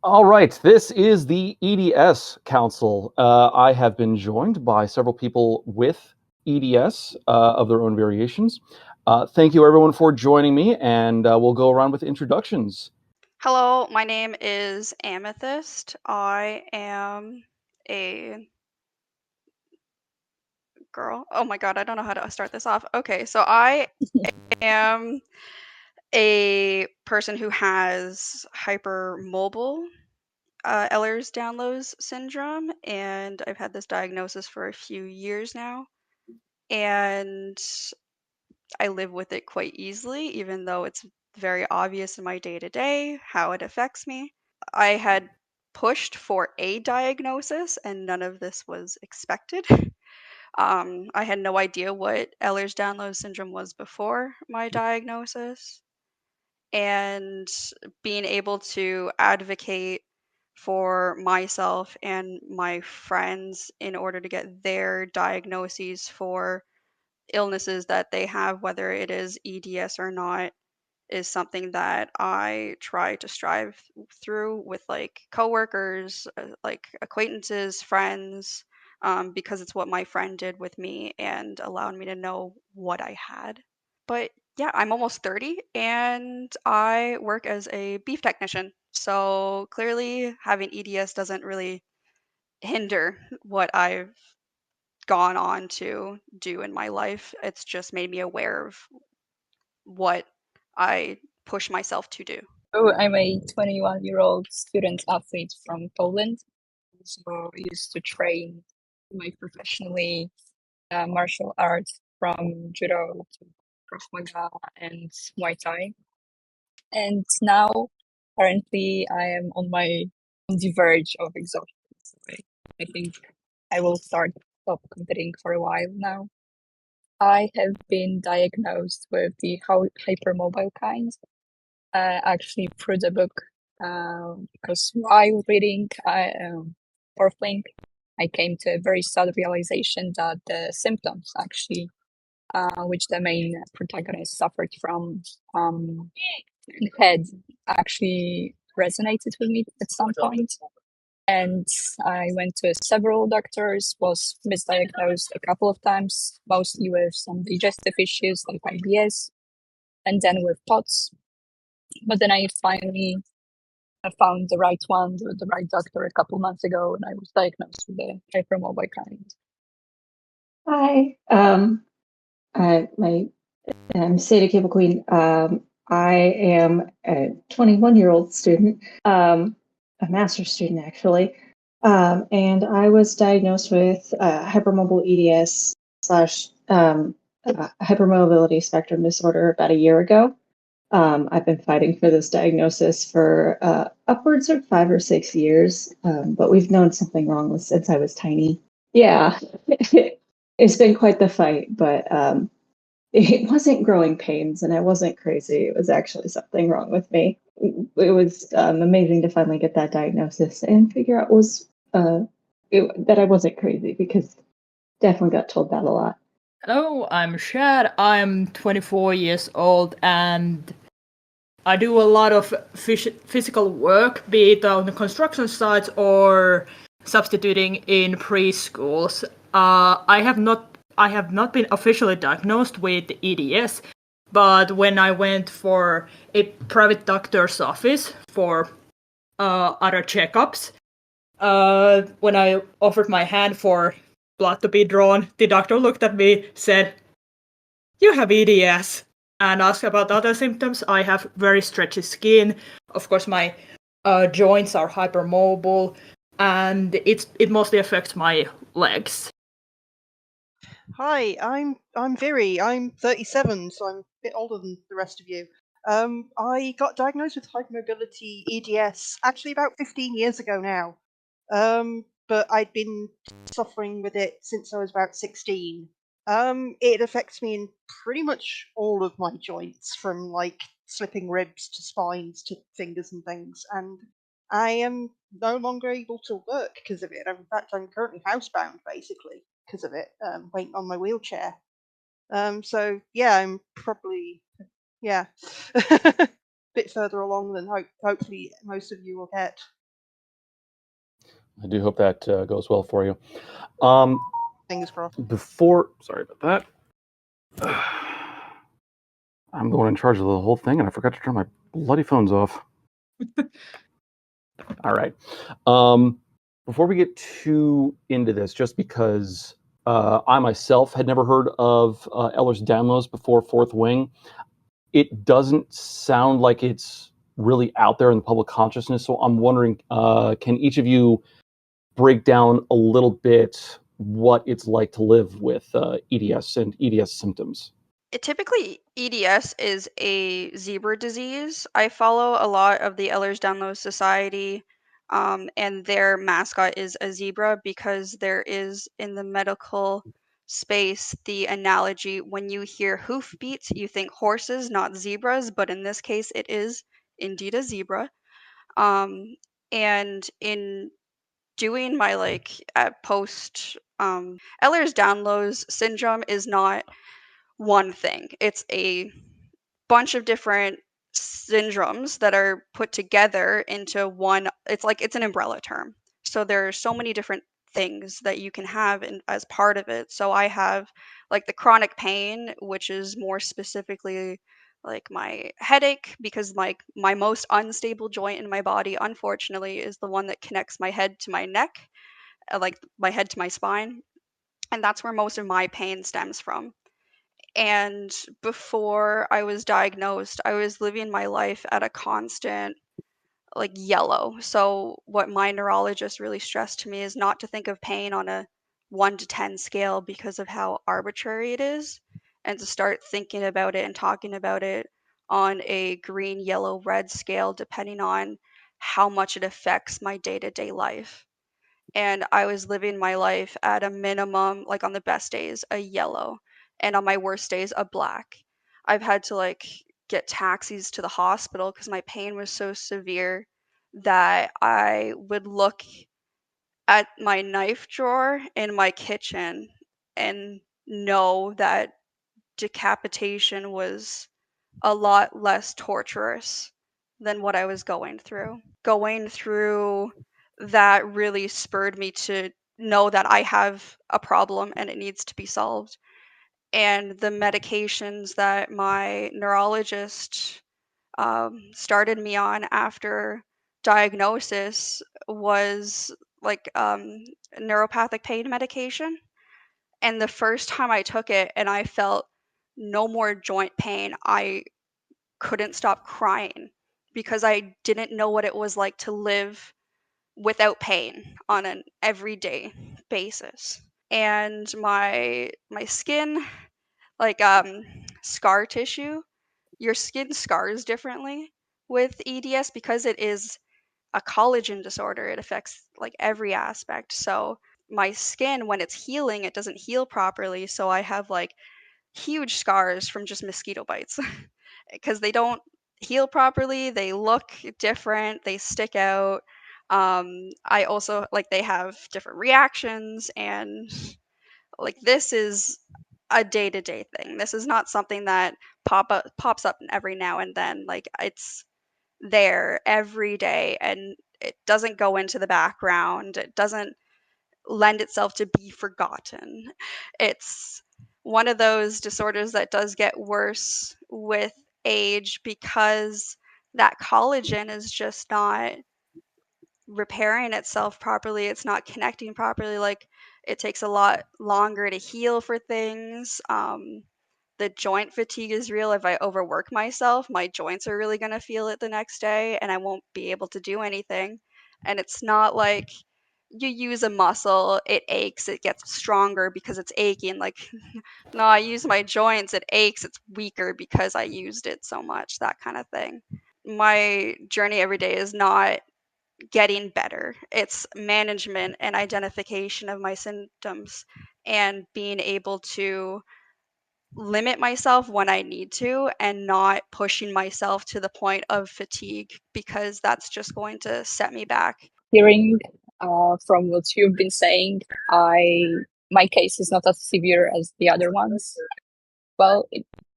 All right, this is the EDS Council. I have been joined by several people with EDS of their own variations. Thank you, everyone, for joining me, and we'll go around with introductions. Hello, my name is Amethyst. I am a girl. Oh my god, I don't know how to start this off. Okay, so I am a person who has hypermobile Ehlers-Danlos syndrome, and I've had this diagnosis for a few years now, and I live with it quite easily, even though it's very obvious in my day-to-day how it affects me. I had pushed for a diagnosis, and none of this was expected. I had no idea what Ehlers-Danlos syndrome was before my diagnosis, and being able to advocate for myself and my friends in order to get their diagnoses for illnesses that they have, whether it is EDS or not, is something that I try to strive through with like coworkers, like acquaintances, friends, because it's what my friend did with me and allowed me to know what I had. But yeah, I'm almost 30 and I work as a beef technician. So clearly, having EDS doesn't really hinder what I've gone on to do in my life. It's just made me aware of what I push myself to do. Oh, I'm a 21-year-old student athlete from Poland. So I used to train my professionally martial arts from judo to Krav Maga and Muay Thai. And now, currently, I am on the verge of exhaustion. So I think I will stop competing for a while now. I have been diagnosed with the hypermobile kind, actually through the book, because while reading Orpling, I came to a very sad realization that the symptoms actually, which the main protagonist suffered from, had actually resonated with me at some point. And I went to several doctors, was misdiagnosed a couple of times, mostly with some digestive issues like IBS, and then with POTS. But then I finally found the right one, the right doctor a couple months ago, and I was diagnosed with the hypermobile kind. Hi, I'm Sadie Cable Queen. I am a 21-year-old student, a master's student actually, and I was diagnosed with hypermobile EDS slash hypermobility spectrum disorder about a year ago. I've been fighting for this diagnosis for upwards of 5 or 6 years, but we've known something wrong since I was tiny. Yeah, it's been quite the fight, but it wasn't growing pains and I wasn't crazy. It was actually something wrong with me. It was amazing to finally get that diagnosis and figure out that I wasn't crazy, because definitely got told that a lot. Hello, I'm Shad. I'm 24 years old and I do a lot of physical work, be it on the construction sites or substituting in preschools. I have not been officially diagnosed with EDS, but when I went for a private doctor's office for other checkups, when I offered my hand for blood to be drawn, the doctor looked at me, said, "You have EDS," and asked about other symptoms. I have very stretchy skin. Of course, my joints are hypermobile, and it mostly affects my legs. Hi, I'm Viri. I'm 37, so I'm a bit older than the rest of you. I got diagnosed with hypermobility EDS actually about 15 years ago now. But I'd been suffering with it since I was about 16. It affects me in pretty much all of my joints, from like slipping ribs to spines to fingers and things, and I am no longer able to work because of it. In fact, I'm currently housebound basically because of it, waiting on my wheelchair. So yeah, I'm probably a bit further along than hopefully most of you will get. I do hope that goes well for you. Fingers crossed. Sorry about that. I'm the one in charge of the whole thing, and I forgot to turn my bloody phones off. All right. Before we get too into this, just because I myself had never heard of Ehlers-Danlos before Fourth Wing, it doesn't sound like it's really out there in the public consciousness. So I'm wondering, can each of you break down a little bit what it's like to live with EDS and EDS symptoms? Typically, EDS is a zebra disease. I follow a lot of the Ehlers-Danlos Society, and their mascot is a zebra because there is in the medical space the analogy when you hear hoofbeats, you think horses, not zebras, but in this case, it is indeed a zebra. And in doing my post Ehlers-Danlos syndrome is not one thing. It's a bunch of different syndromes that are put together into one. It's an umbrella term. So there are so many different things that you can have as part of it. So I have like the chronic pain, which is more specifically like my headache, because my most unstable joint in my body, unfortunately, is the one that connects my head to my neck, like my head to my spine, and that's where most of my pain stems from. And before I was diagnosed, I was living my life at a constant like yellow. So what my neurologist really stressed to me is not to think of pain on a 1 to 10 scale because of how arbitrary it is, and to start thinking about it and talking about it on a green, yellow, red scale depending on how much it affects my day-to-day life. And I was living my life at a minimum, like on the best days, a yellow, and on my worst days, a black. I've had to like get taxis to the hospital because my pain was so severe that I would look at my knife drawer in my kitchen and know that decapitation was a lot less torturous than what I was going through. Going through that really spurred me to know that I have a problem and it needs to be solved. And the medications that my neurologist started me on after diagnosis was like neuropathic pain medication. And the first time I took it and I felt no more joint pain, I couldn't stop crying because I didn't know what it was like to live without pain on an everyday basis. And my skin, like scar tissue, your skin scars differently with EDS because it is a collagen disorder. It affects like every aspect. So my skin, when it's healing, it doesn't heal properly. So I have like huge scars from just mosquito bites because they don't heal properly. They look different. They stick out. I also like they have different reactions, and like this is a day-to-day thing. This is not something that pops up every now and then. Like it's there every day, and it doesn't go into the background. It doesn't lend itself to be forgotten. It's one of those disorders that does get worse with age because that collagen is just not repairing itself properly. It's not connecting properly. Like it takes a lot longer to heal for things. The joint fatigue is real. If I overwork myself, my joints are really going to feel it the next day and I won't be able to do anything. And it's not like you use a muscle, it aches, it gets stronger because it's aching. Like, no, I use my joints, it aches, it's weaker because I used it so much, that kind of thing. My journey every day is not getting better. It's management and identification of my symptoms and being able to limit myself when I need to and not pushing myself to the point of fatigue because that's just going to set me back. Hearing from what you've been saying, my case is not as severe as the other ones. Well,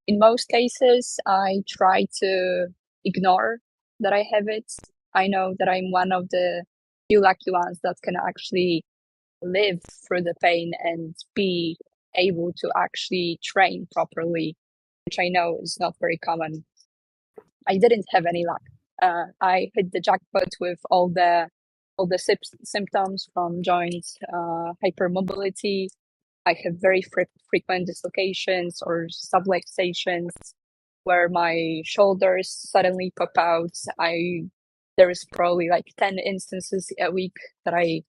in most cases, I try to ignore that I have it. I know that I'm one of the few lucky ones that can actually live through the pain and be able to actually train properly, which I know is not very common. I didn't have any luck. I hit the jackpot with all the symptoms from joint hypermobility. I have very frequent dislocations or subluxations where my shoulders suddenly pop out. There is probably like 10 instances a week that I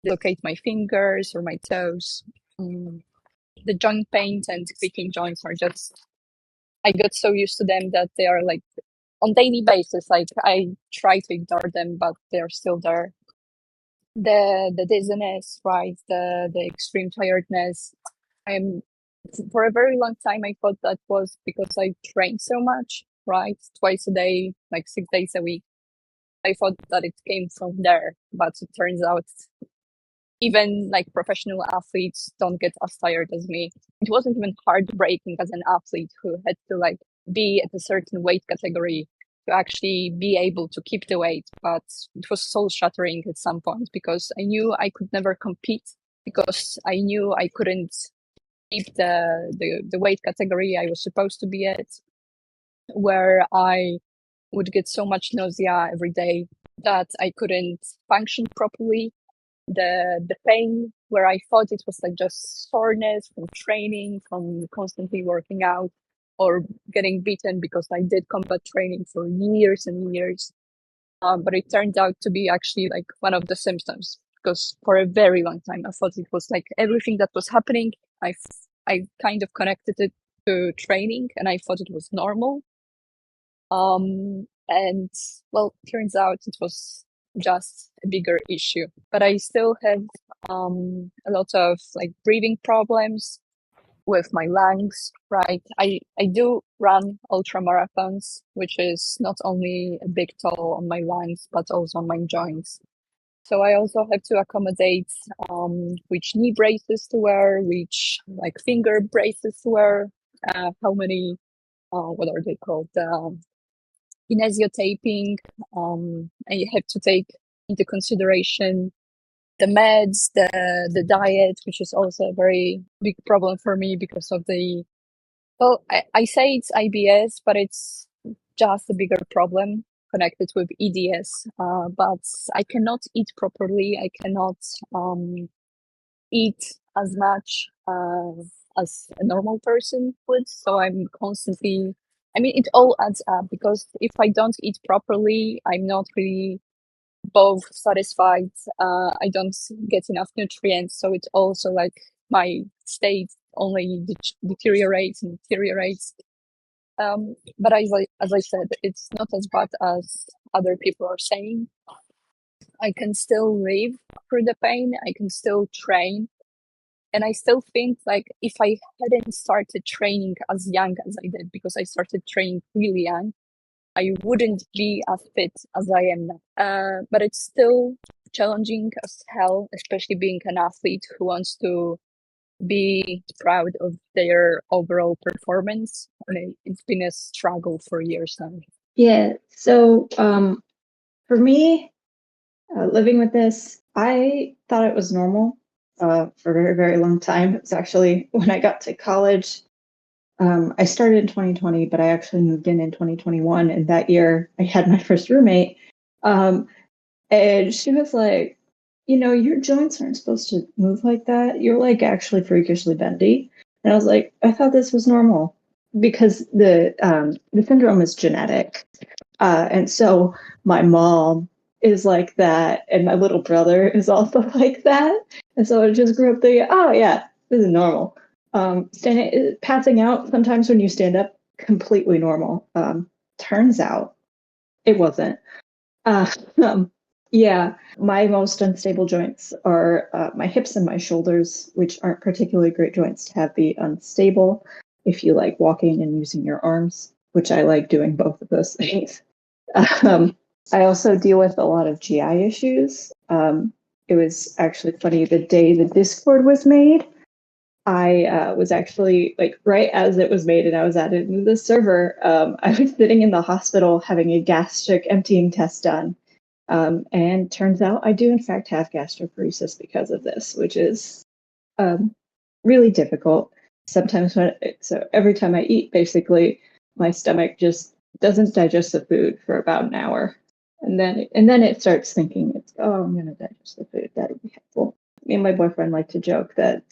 dislocate my fingers or my toes. The joint pain and creaking joints are just, I got so used to them that they are like on daily basis. Like I try to ignore them, but they're still there. The dizziness, right? The extreme tiredness. For a very long time I thought that was because I trained so much, right? Twice a day, like 6 days a week. I thought that it came from there, but it turns out even like professional athletes don't get as tired as me. It wasn't even heartbreaking as an athlete who had to like be at a certain weight category to actually be able to keep the weight, but it was soul shattering at some point because I knew I could never compete, because I knew I couldn't keep the weight category I was supposed to be at, where I would get so much nausea every day that I couldn't function properly. The pain, where I thought it was like just soreness from training, from constantly working out, or getting beaten because I did combat training for years and years. But it turned out to be actually like one of the symptoms, because for a very long time I thought it was like everything that was happening. I kind of connected it to training and I thought it was normal. And well, turns out it was just a bigger issue. But I still have a lot of like breathing problems with my lungs, right? I do run ultra marathons, which is not only a big toll on my lungs, but also on my joints. So I also have to accommodate which knee braces to wear, which like finger braces to wear, how many, what are they called? Kinesiotaping. I have to take into consideration the meds, the diet, which is also a very big problem for me because of the, well, I say it's IBS, but it's just a bigger problem connected with EDS. But I cannot eat properly. I cannot eat as much as a normal person would. So I'm constantly, I mean, it all adds up, because if I don't eat properly, I'm not really both satisfied. I don't get enough nutrients. So it also like my state only deteriorates and deteriorates. But as I said, it's not as bad as other people are saying. I can still live through the pain. I can still train. And I still think like if I hadn't started training as young as I did, because I started training really young, I wouldn't be as fit as I am now. But it's still challenging as hell, especially being an athlete who wants to be proud of their overall performance. I mean, it's been a struggle for years now. Yeah. So for me, living with this, I thought it was normal for a very, very long time. It was actually when I got to college. I started in 2020, but I actually moved in 2021. And that year I had my first roommate. And she was like, you know, your joints aren't supposed to move like that. You're like actually freakishly bendy. And I was like, I thought this was normal, because the syndrome is genetic. And so my mom is like that, and my little brother is also like that. And so I just grew up thinking, oh yeah, this is normal. Passing out sometimes when you stand up, completely normal. Turns out it wasn't. Yeah, my most unstable joints are my hips and my shoulders, which aren't particularly great joints to have be unstable if you like walking and using your arms, which I like doing both of those things. I also deal with a lot of GI issues. It was actually funny, the day the Discord was made, I was actually like right as it was made and I was added into the server, I was sitting in the hospital having a gastric emptying test done. And turns out I do in fact have gastroparesis because of this, which is really difficult. Sometimes so every time I eat, basically my stomach just doesn't digest the food for about an hour. And then it starts thinking, I'm going to digest the food. That'll be helpful. Me and my boyfriend like to joke that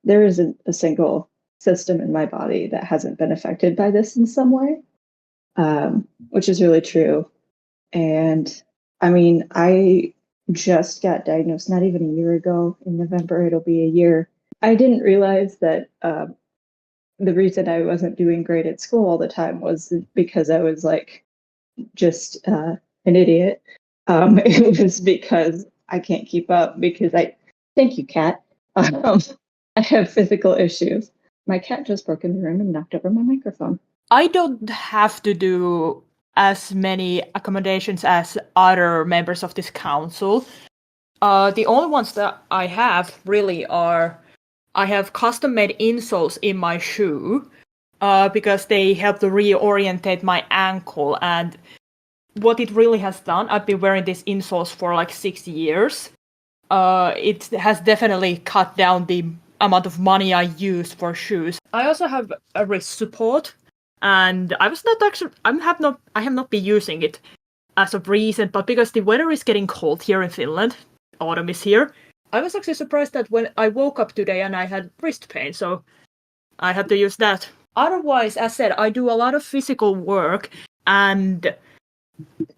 there isn't a single system in my body that hasn't been affected by this in some way, which is really true. And I mean, I just got diagnosed not even a year ago. In November, it'll be a year. I didn't realize that the reason I wasn't doing great at school all the time was because I was like just an idiot. It was because I can't keep up because thank you, Kat. I have physical issues. My cat just broke in the room and knocked over my microphone. I don't have to do as many accommodations as other members of this council. The only ones that I have really are I have custom-made insoles in my shoe because they help to reorientate my ankle. And what it really has done, I've been wearing these insoles for like 6 years. It has definitely cut down the amount of money I use for shoes. I also have a wrist support, and I have not been using it as of recent, but because the weather is getting cold here in Finland, autumn is here, I was actually surprised that when I woke up today and I had wrist pain, so I had to use that. Otherwise, as said, I do a lot of physical work, and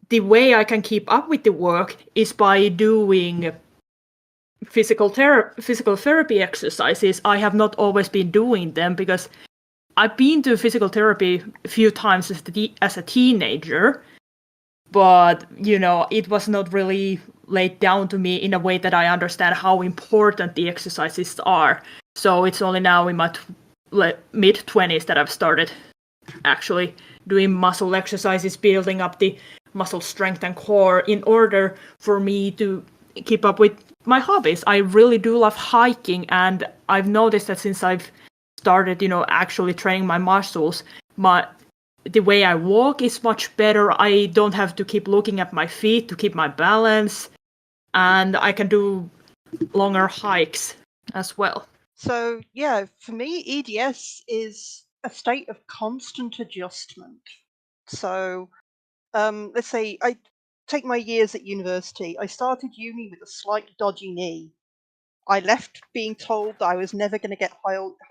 the way I can keep up with the work is by doing physical therapy exercises. I have not always been doing them because I've been to physical therapy a few times as a teenager, but it was not really laid down to me in a way that I understand how important the exercises are. So it's only now in my mid-20s that I've started actually doing muscle exercises, building up the muscle strength and core in order for me to keep up with my hobbies. I really do love hiking, and I've noticed that since I've started, actually training my muscles, the way I walk is much better. I don't have to keep looking at my feet to keep my balance, and I can do longer hikes as well. So, yeah, for me, EDS is a state of constant adjustment. So, let's say I take my years at university. I started uni with a slightly dodgy knee. I left being told that I was never going to get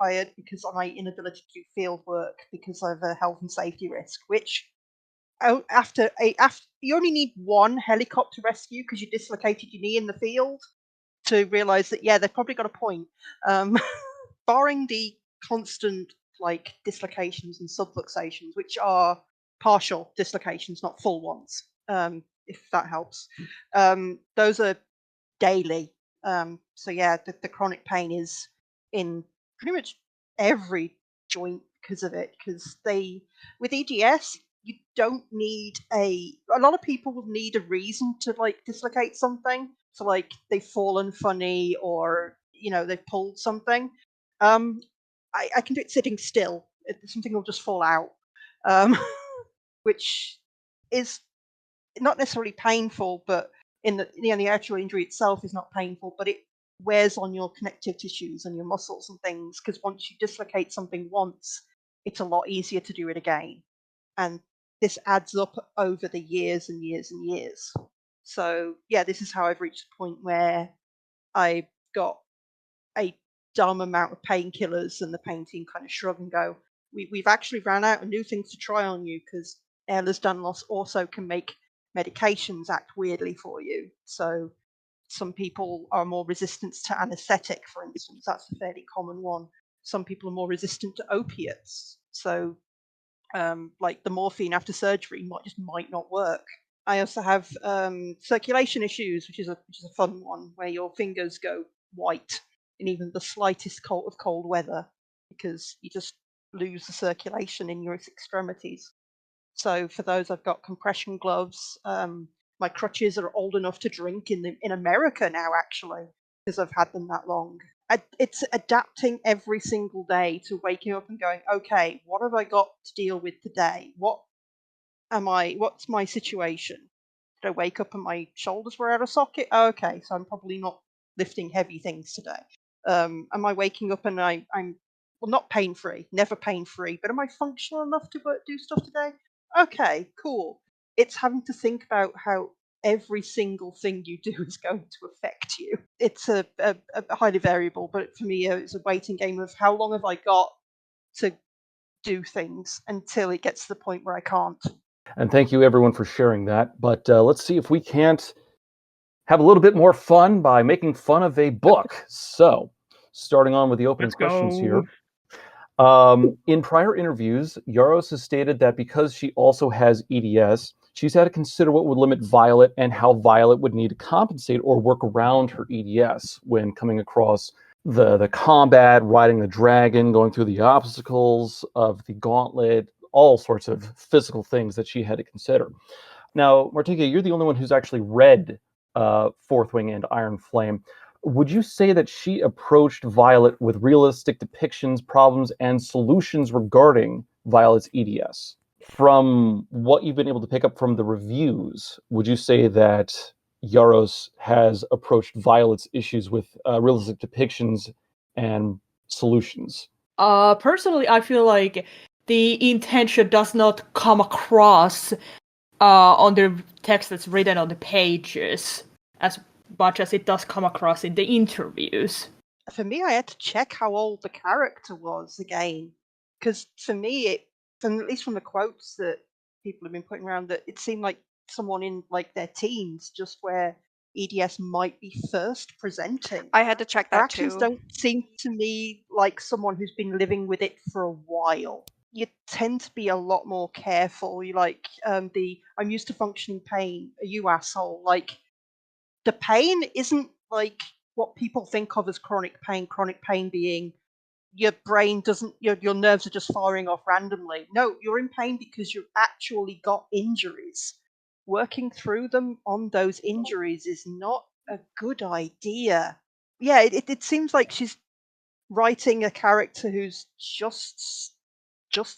hired because of my inability to do field work because of a health and safety risk, which after you only need one helicopter rescue because you dislocated your knee in the field to realize that, yeah, they've probably got a point. Barring the constant dislocations and subluxations, which are partial dislocations, not full ones, if that helps. Those are daily. So yeah, the chronic pain is in pretty much every joint because of it. Because with EDS, you don't need a lot of people will need a reason to dislocate something. So they've fallen funny or they've pulled something. I can do it sitting still. Something will just fall out, which is not necessarily painful, but the actual injury itself is not painful, but it wears on your connective tissues and your muscles and things, because once you dislocate something once, it's a lot easier to do it again. And this adds up over the years and years and years. So yeah, this is how I've reached the point where I got a dumb amount of painkillers, and the pain team kind of shrug and go, we've actually ran out of new things to try on you, because Ehlers-Danlos also can make medications act weirdly for you. So some people are more resistant to anesthetic, for instance. That's a fairly common one. Some people are more resistant to opiates. So the morphine after surgery might not work. I also have circulation issues, which is a fun one, where your fingers go white in even the slightest of cold weather, because you just lose the circulation in your extremities. So for those, I've got compression gloves. My crutches are old enough to drink in America now, actually, because I've had them that long. It's adapting every single day to waking up and going, okay, what have I got to deal with today? What's my situation? Did I wake up and my shoulders were out of socket? Okay, so I'm probably not lifting heavy things today. Am I waking up and I'm well, not pain-free, never pain-free, but am I functional enough to do stuff today? Okay, cool. It's having to think about how every single thing you do is going to affect you. It's a highly variable, but for me, it's a waiting game of how long have I got to do things until it gets to the point where I can't. And thank you, everyone, for sharing that. But let's see if we can't have a little bit more fun by making fun of a book. So, starting on with the opening questions here. In prior interviews, Yaros has stated that because she also has EDS, she's had to consider what would limit Violet and how Violet would need to compensate or work around her EDS when coming across the combat, riding the dragon, going through the obstacles of the gauntlet, all sorts of physical things that she had to consider. Now, Martika, you're the only one who's actually read Fourth Wing and Iron Flame. Would you say that she approached Violet with realistic depictions, problems, and solutions regarding Violet's EDS? From what you've been able to pick up from the reviews, would you say that Yaros has approached Violet's issues with realistic depictions and solutions? Personally, I feel like the intention does not come across on the text that's written on the pages as much as it does come across in the interviews. For me, I had to check how old the character was again, because for me, at least from the quotes that people have been putting around, that it seemed like someone in like their teens, just where EDS might be first presenting. I had to check Her that actions too. don't seem to me like someone who's been living with it for a while. You tend to be a lot more careful. You like I'm used to functioning pain. Are you asshole? Like the pain isn't like what people think of as chronic pain. Chronic pain being your brain doesn't, your nerves are just firing off randomly. No, you're in pain because you've actually got injuries. Working through them on those injuries is not a good idea. Yeah, it seems like she's writing a character who's just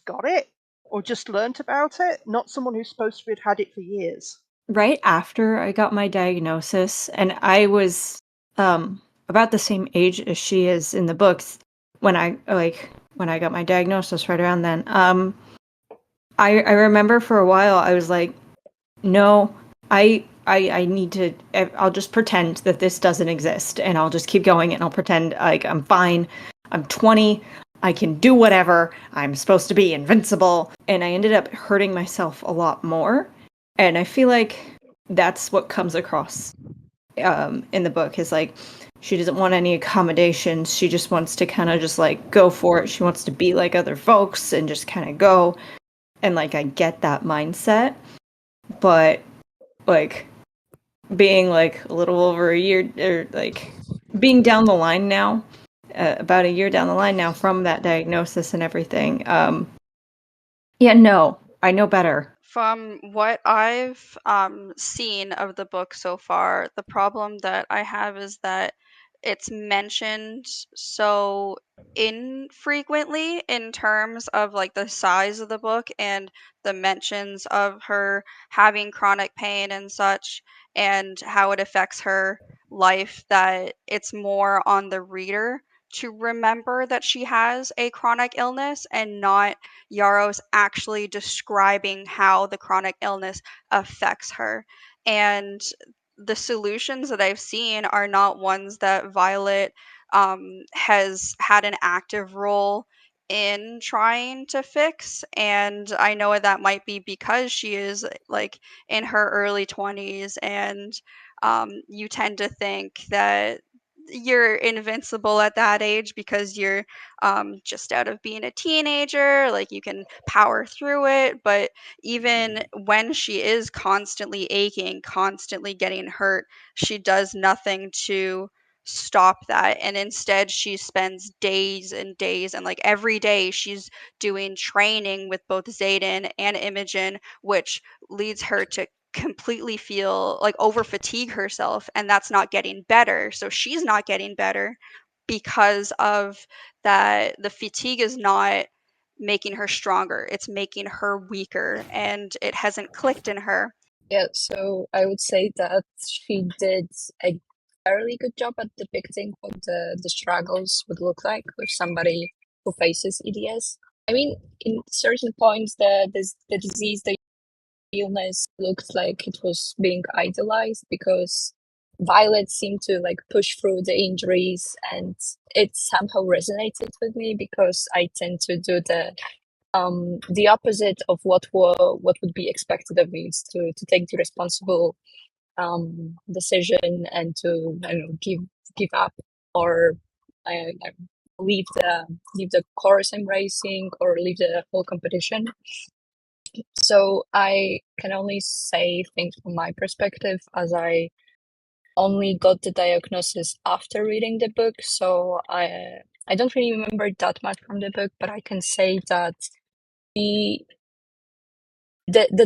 got it or just learnt about it, not someone who's supposed to have had it for years. Right after I got my diagnosis, and I was about the same age as she is in the books when I got my diagnosis right around then. I remember for a while I was like, no, I need to, I'll just pretend that this doesn't exist, and I'll just keep going, and I'll pretend like I'm fine. I'm 20. I can do whatever. I'm supposed to be invincible. And I ended up hurting myself a lot more. And I feel like that's what comes across in the book is like, she doesn't want any accommodations. She just wants to kind of just like go for it. She wants to be like other folks and just kind of go. And like, I get that mindset. But like being like a little over a year, or like being down the line now, about a year down the line now from that diagnosis and everything. Yeah, no, I know better. From what I've seen of the book so far, the problem that I have is that it's mentioned so infrequently in terms of like the size of the book and the mentions of her having chronic pain and such and how it affects her life, that it's more on the reader to remember that she has a chronic illness and not Yaros actually describing how the chronic illness affects her. And the solutions that I've seen are not ones that Violet has had an active role in trying to fix. And I know that might be because she is like in her early 20s, and you tend to think that you're invincible at that age because you're just out of being a teenager, like you can power through it. But even when she is constantly aching, constantly getting hurt, she does nothing to stop that. And instead, she spends days and days, and like every day, she's doing training with both Zayden and Imogen, which leads her to completely feel like over fatigue herself, and that's not getting better. So she's not getting better because of that. The fatigue is not making her stronger, it's making her weaker, and it hasn't clicked in her. Yeah, so I would say that she did a fairly good job at depicting what the struggles would look like with somebody who faces EDS. I mean, in certain points, the disease, the illness looked like it was being idolized because Violet seemed to like push through the injuries, and it somehow resonated with me because I tend to do the opposite of what would be expected of me, is to take the responsible decision and to, I don't know, give up or leave the course I'm racing or leave the whole competition. So I can only say things from my perspective, as I only got the diagnosis after reading the book. So I don't really remember that much from the book, but I can say that the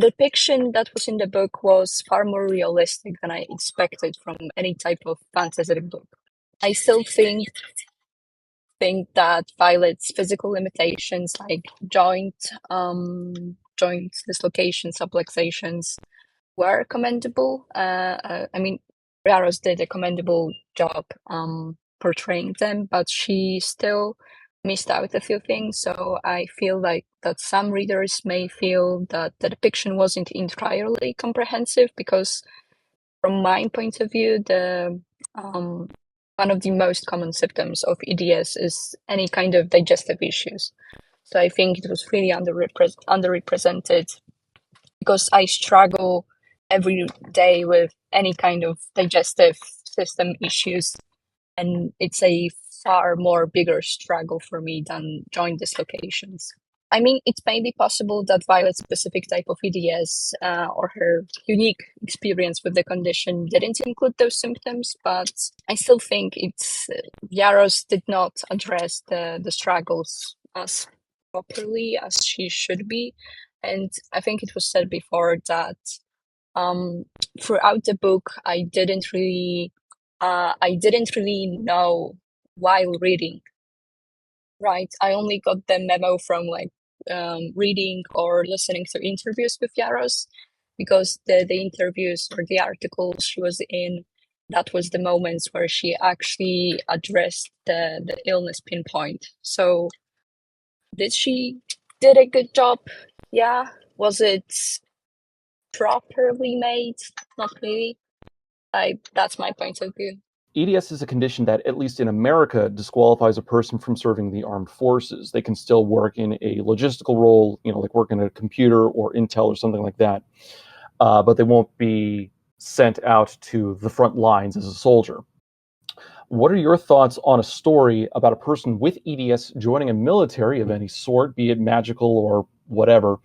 depiction that was in the book was far more realistic than I expected from any type of fantasy book. I still think that Violet's physical limitations, like joint dislocations, subluxations, were commendable. I mean, Raros did a commendable job portraying them, but she still missed out a few things. So I feel like that some readers may feel that the depiction wasn't entirely comprehensive, because from my point of view, the one of the most common symptoms of EDS is any kind of digestive issues. So I think it was really underrepresented because I struggle every day with any kind of digestive system issues, and it's a far more bigger struggle for me than joint dislocations. I mean, it may be possible that Violet's specific type of EDS or her unique experience with the condition didn't include those symptoms, but I still think Yaros did not address the struggles as properly as she should be. And I think it was said before that throughout the book, I didn't really know while reading. Right, I only got the memo from like reading or listening to interviews with Yaros, because the interviews or the articles she was in, that was the moments where she actually addressed the illness pinpoint. So did she did a good job? Yeah. Was it properly made? Not really. That's my point of view. EDS is a condition that, at least in America, disqualifies a person from serving the armed forces. They can still work in a logistical role, like work in a computer or intel or something like that, but they won't be sent out to the front lines as a soldier. What are your thoughts on a story about a person with EDS joining a military of any sort, be it magical or whatever,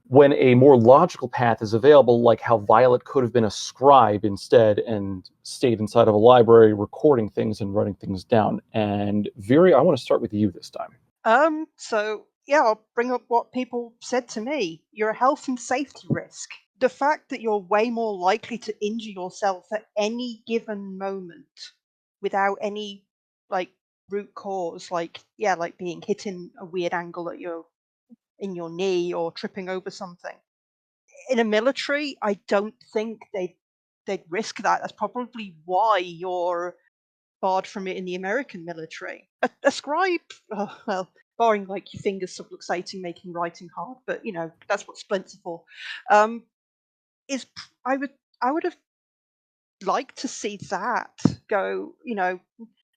when a more logical path is available, like how Violet could have been a scribe instead and stayed inside of a library recording things and writing things down? And Viri, I want to start with you this time. So yeah, I'll bring up what people said to me. You're a health and safety risk. The fact that you're way more likely to injure yourself at any given moment without any like root cause, like being hit in a weird angle in your knee or tripping over something. In a military, I don't think they'd risk that. That's probably why you're barred from it in the American military. A scribe, well, barring like your fingers subluxating, making writing hard, but that's what splints are for. Is I would have liked to see that go.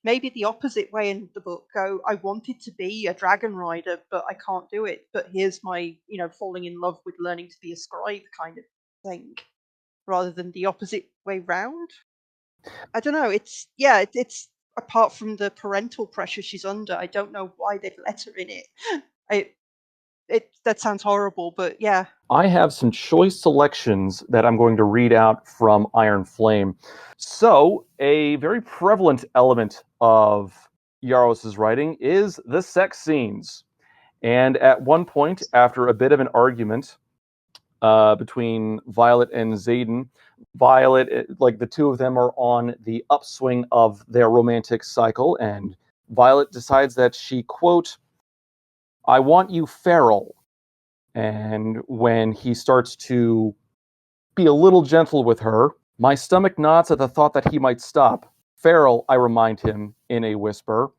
Maybe the opposite way in the book. Go, I wanted to be a dragon rider, but I can't do it. But here's my, falling in love with learning to be a scribe kind of thing, rather than the opposite way round. I don't know. It's apart from the parental pressure she's under, I don't know why they'd let her in it. That sounds horrible, but yeah. I have some choice selections that I'm going to read out from Iron Flame. So, a very prevalent element of Yaros's writing is the sex scenes. And at one point, after a bit of an argument between Violet and Xaden, Violet, like the two of them are on the upswing of their romantic cycle, and Violet decides that she, quote, I want you feral. And when he starts to be a little gentle with her. My stomach knots at the thought that he might stop. Feral, I remind him in a whisper.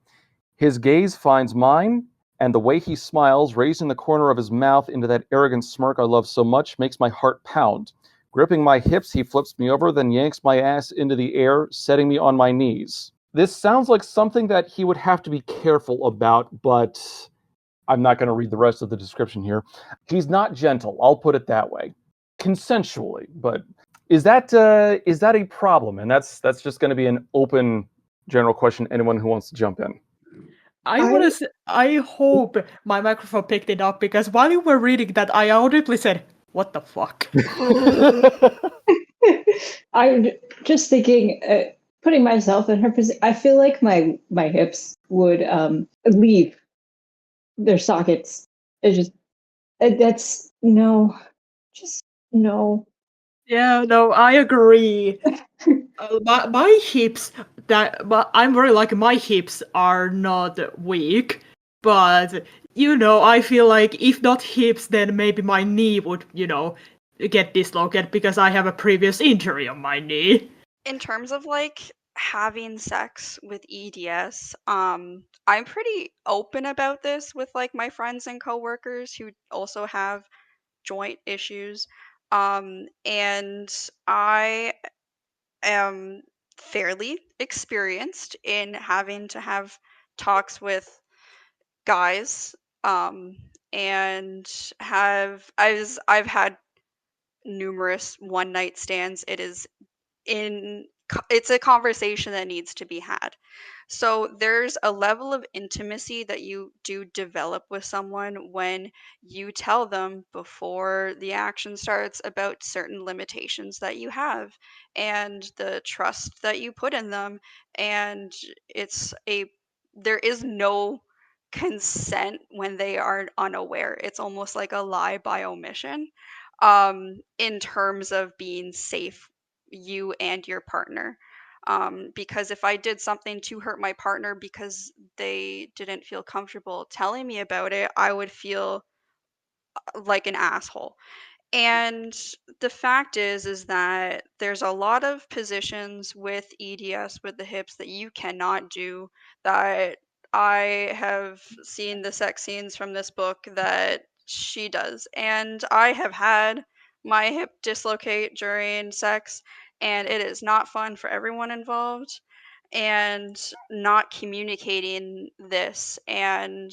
His gaze finds mine, and the way he smiles, raising the corner of his mouth into that arrogant smirk I love so much, makes my heart pound. Gripping my hips, he flips me over, then yanks my ass into the air, setting me on my knees. This sounds like something that he would have to be careful about, but I'm not going to read the rest of the description here. He's not gentle, I'll put it that way. Consensually, but is that a problem? And that's just going to be an open general question. Anyone who wants to jump in. I hope my microphone picked it up, because while you were reading that, I audibly said, "What the fuck?" I'm just thinking, putting myself in her position. I feel like my hips would leave their sockets. That's no, just no. Yeah, no, I agree. My hips, but I'm very lucky. My hips are not weak, but I feel like if not hips, then maybe my knee would, get dislocated, because I have a previous injury on my knee. In terms of like having sex with EDS, I'm pretty open about this with like my friends and coworkers who also have joint issues. And I am fairly experienced in having to have talks with guys, and I've had numerous one night stands. It's a conversation that needs to be had. So there's a level of intimacy that you do develop with someone when you tell them before the action starts about certain limitations that you have and the trust that you put in them. And there is no consent when they are unaware. It's almost like a lie by omission, in terms of being safe, you and your partner. Because if I did something to hurt my partner because they didn't feel comfortable telling me about it, I would feel like an asshole. And the fact is that there's a lot of positions with EDS with the hips that you cannot do, that I have seen the sex scenes from this book that she does. And I have had my hip dislocate during sex, and it is not fun for everyone involved. And not communicating this, and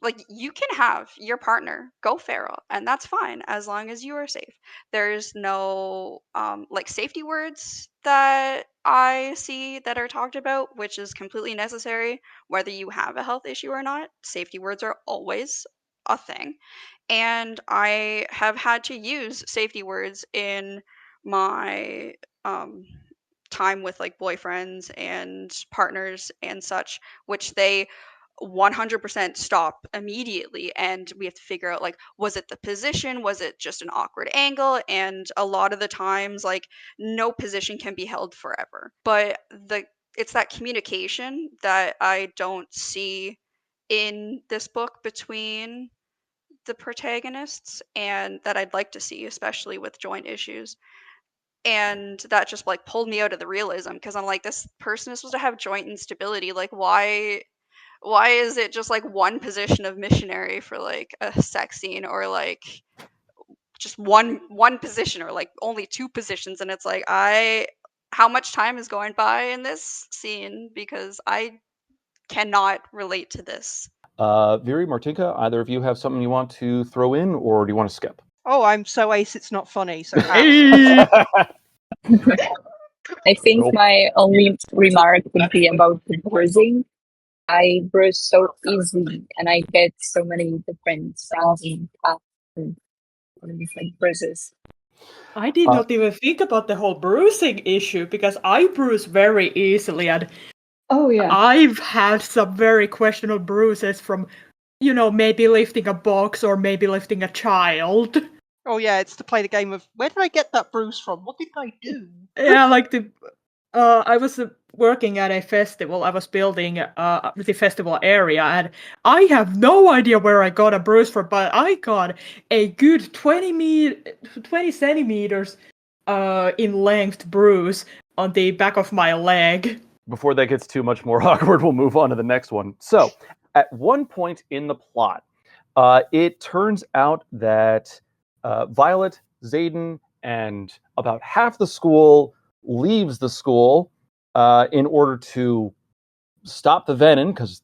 like, you can have your partner go feral, and that's fine as long as you are safe. There's no like safety words that I see that are talked about, which is completely necessary whether you have a health issue or not. Safety words are always a thing, and I have had to use safety words in my time with like boyfriends and partners and such, which they 100% stop immediately, and we have to figure out, like, was it the position, was it just an awkward angle? And a lot of the times, like, no position can be held forever, but it's that communication that I don't see in this book between the protagonists, and that I'd like to see, especially with joint issues. And that just like pulled me out of the realism, because I'm like, this person is supposed to have joint instability. Like, why is it just like one position of missionary for like a sex scene, or like just one position, or like only two positions? And it's like, how much time is going by in this scene, because I cannot relate to this. Viri, Martinka, either of you have something you want to throw in, or do you want to skip? Oh, I'm so ace it's not funny. So I think Cool. my only remark would be about the bruising. I bruise so easily, and I get so many different sounds and different bruises. I did not even think about the whole bruising issue, because I bruise very easily, and Oh yeah. I've had some very questionable bruises from, maybe lifting a box or maybe lifting a child. oh yeah, it's to play the game of, where did I get that bruise from? What did I do? Yeah, like I was working at a festival. I was building the festival area, and I have no idea where I got a bruise from, but I got a good 20 centimeters in length bruise on the back of my leg. Before that gets too much more awkward, we'll move on to the next one. So, at one point in the plot, it turns out that Violet, Zayden, and about half the school leaves the school in order to stop the venom, because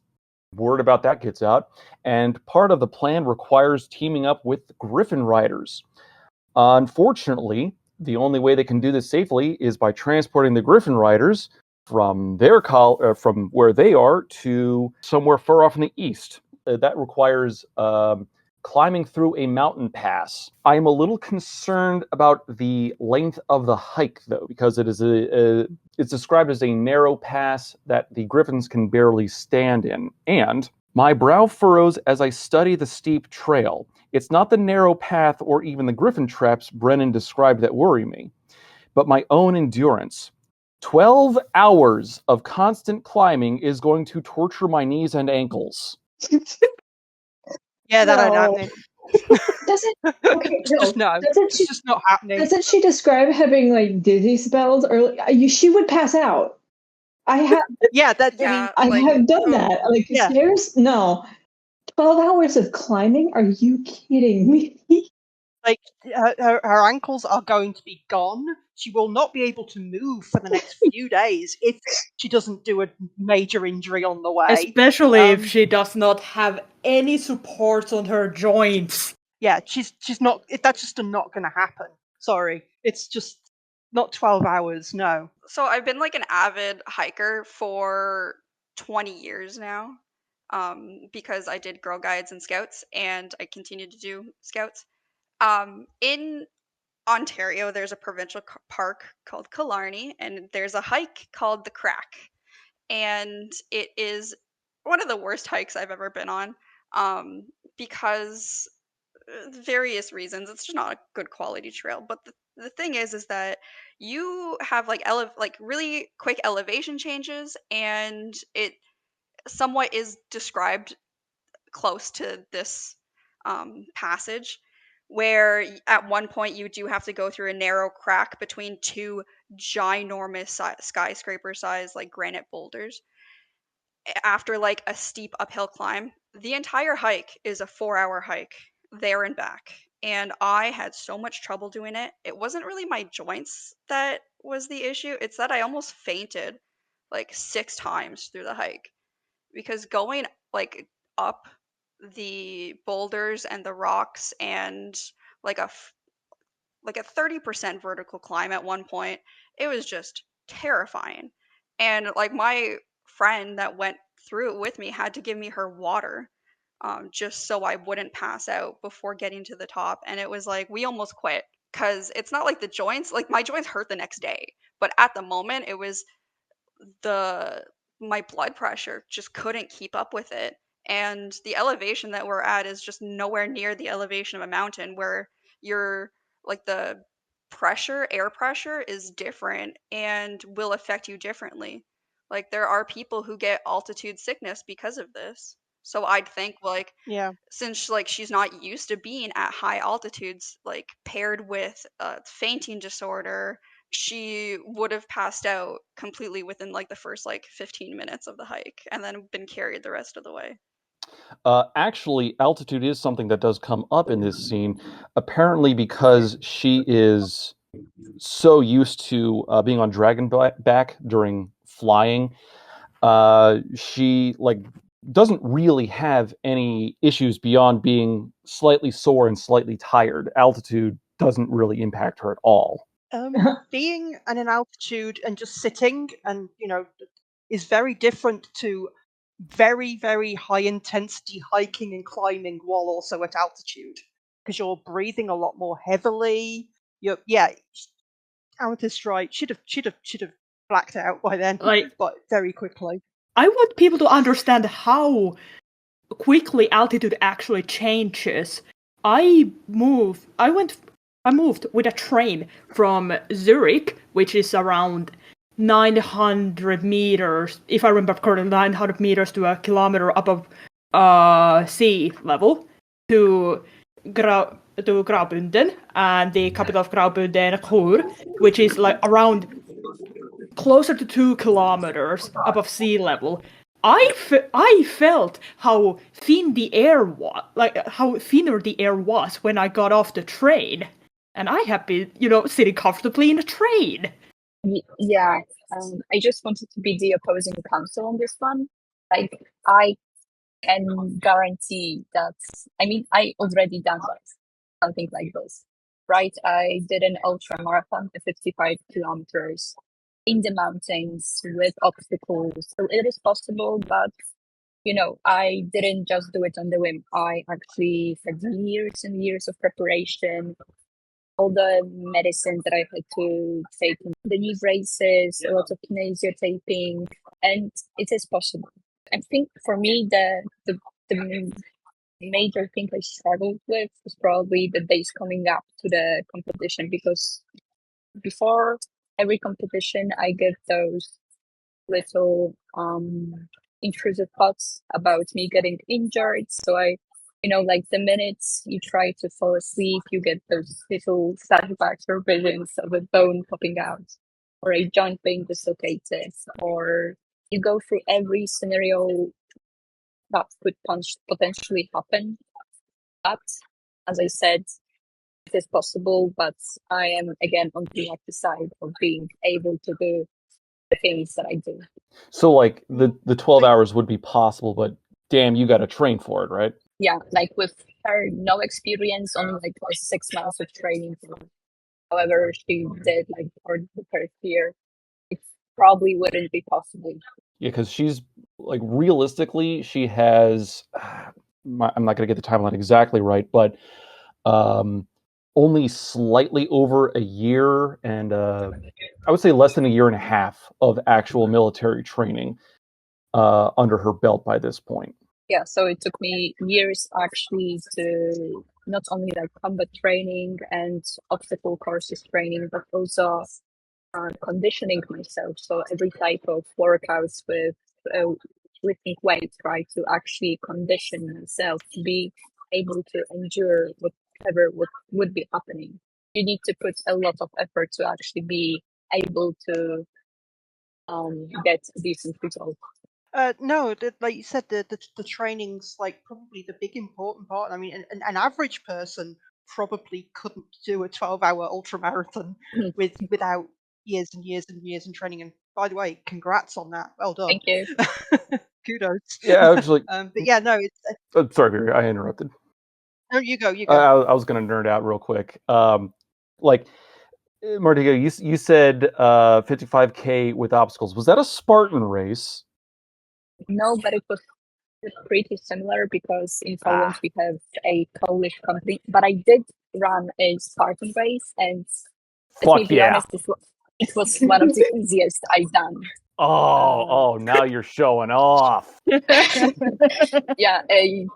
word about that gets out. And part of the plan requires teaming up with Griffin Riders. Unfortunately, the only way they can do this safely is by transporting the Griffin Riders from from where they are to somewhere far off in the east. That requires climbing through a mountain pass. I am a little concerned about the length of the hike, though, because it is it's described as a narrow pass that the Griffins can barely stand in. And my brow furrows as I study the steep trail. It's not the narrow path or even the Griffin traps Brennan described that worry me, but my own endurance. 12 hours of constant climbing is going to torture my knees and ankles. Yeah, that ain't No. happening. Doesn't okay? No, Just no. doesn't It's she? just not happening. Doesn't she describe having like dizzy spells, or she would pass out? I have Yeah, that. Yeah, I mean, I have done that. Like Yeah. stairs? No. 12 hours of climbing? Are you kidding me? like her ankles are going to be gone. She will not be able to move for the next few days if she doesn't do a major injury on the way. Especially if she does not have any support on her joints. Yeah, she's not. That's just not going to happen. Sorry, it's just not 12 hours. No. So I've been like an avid hiker for 20 years now, because I did Girl Guides and Scouts, and I continue to do Scouts. In Ontario, there's a provincial park called Killarney, and there's a hike called the Crack, and it is one of the worst hikes I've ever been on, because various reasons. It's just not a good quality trail. But the thing is that you have like really quick elevation changes, and it somewhat is described close to this passage, where at one point you do have to go through a narrow crack between two ginormous skyscraper size like granite boulders after like a steep uphill climb. The entire hike is a 4-hour hike there and back. And I had so much trouble doing it. It wasn't really my joints that was the issue. It's that I almost fainted like 6 times through the hike, because going like up the boulders and the rocks and like a 30% vertical climb at one point, it was just terrifying. And like my friend that went through it with me had to give me her water, just so I wouldn't pass out before getting to the top. And it was like we almost quit, because it's not like the joints, like my joints hurt the next day, but at the moment it was my blood pressure just couldn't keep up with it. And the elevation that we're at is just nowhere near the elevation of a mountain, where you're like the air pressure is different and will affect you differently. Like there are people who get altitude sickness because of this. So I'd think like, Yeah. since like she's not used to being at high altitudes, like paired with a fainting disorder, she would have passed out completely within like the first like 15 minutes of the hike, and then been carried the rest of the way. Actually, altitude is something that does come up in this scene, apparently because she is so used to being on dragonback during flying. She doesn't really have any issues beyond being slightly sore and slightly tired. Altitude doesn't really impact her at all. Being at an altitude and just sitting and is very different to very, very high intensity hiking and climbing while also at altitude, because you're breathing a lot more heavily. Amethyst right should have blacked out by then, but very quickly. I want people to understand how quickly altitude actually changes. I moved with a train from Zurich, which is around 900 meters, if I remember correctly, 900 meters to a kilometer above sea level to Graubünden, and the capital of Graubünden, Chur, which is like around closer to 2 kilometers above sea level. I felt how thin the air was, like how thinner the air was when I got off the train, and I have been, sitting comfortably in a train. Yeah, I just wanted to be the opposing counsel on this one. Like, I can guarantee that, I already done something like this, right? I did an ultra marathon, 55 kilometers in the mountains with obstacles. So it is possible, but I didn't just do it on the whim. I actually had years and years of preparation, all the medicine that I had to take, the knee braces, a lot of kinesio taping, and it is possible. I think for me, the major thing I struggled with was probably the days coming up to the competition, because before every competition, I get those little intrusive thoughts about me getting injured. So like the minutes you try to fall asleep, you get those little flashbacks or visions of a bone popping out, or a joint being dislocated, or you go through every scenario that could potentially happen. But as I said, it is possible, but I am again on the lucky side of being able to do the things that I do. So like the 12 hours would be possible, but damn, you got to train for it, right? Yeah, like with her no experience, on like 6 months of training, however she did like for the first year, it probably wouldn't be possible. Yeah, because she's like realistically, she has. I'm not going to get the timeline exactly right, but only slightly over a year, and I would say less than a year and a half of actual military training under her belt by this point. Yeah, so it took me years actually to not only like combat training and obstacle courses training, but also conditioning myself. So every type of workouts with lifting weights, right, to actually condition myself to be able to endure whatever would be happening. You need to put a lot of effort to actually be able to get decent results. No, like you said, the training's like probably the big important part. I mean, an average person probably couldn't do a 12-hour ultra marathon without years and years and years in training. And by the way, congrats on that. Well done. Thank you. Kudos. Yeah, actually. But yeah, no, it's. Sorry, Barry, I interrupted. No, you go. You go. I was going to nerd out real quick. Like, Martika, you said 55K with obstacles. Was that a Spartan race? No, but it was pretty similar because in Poland we have a Polish company. But I did run a Spartan race, and let me be honest, it was one of the easiest I've done. Oh, now you're showing off. Yeah, I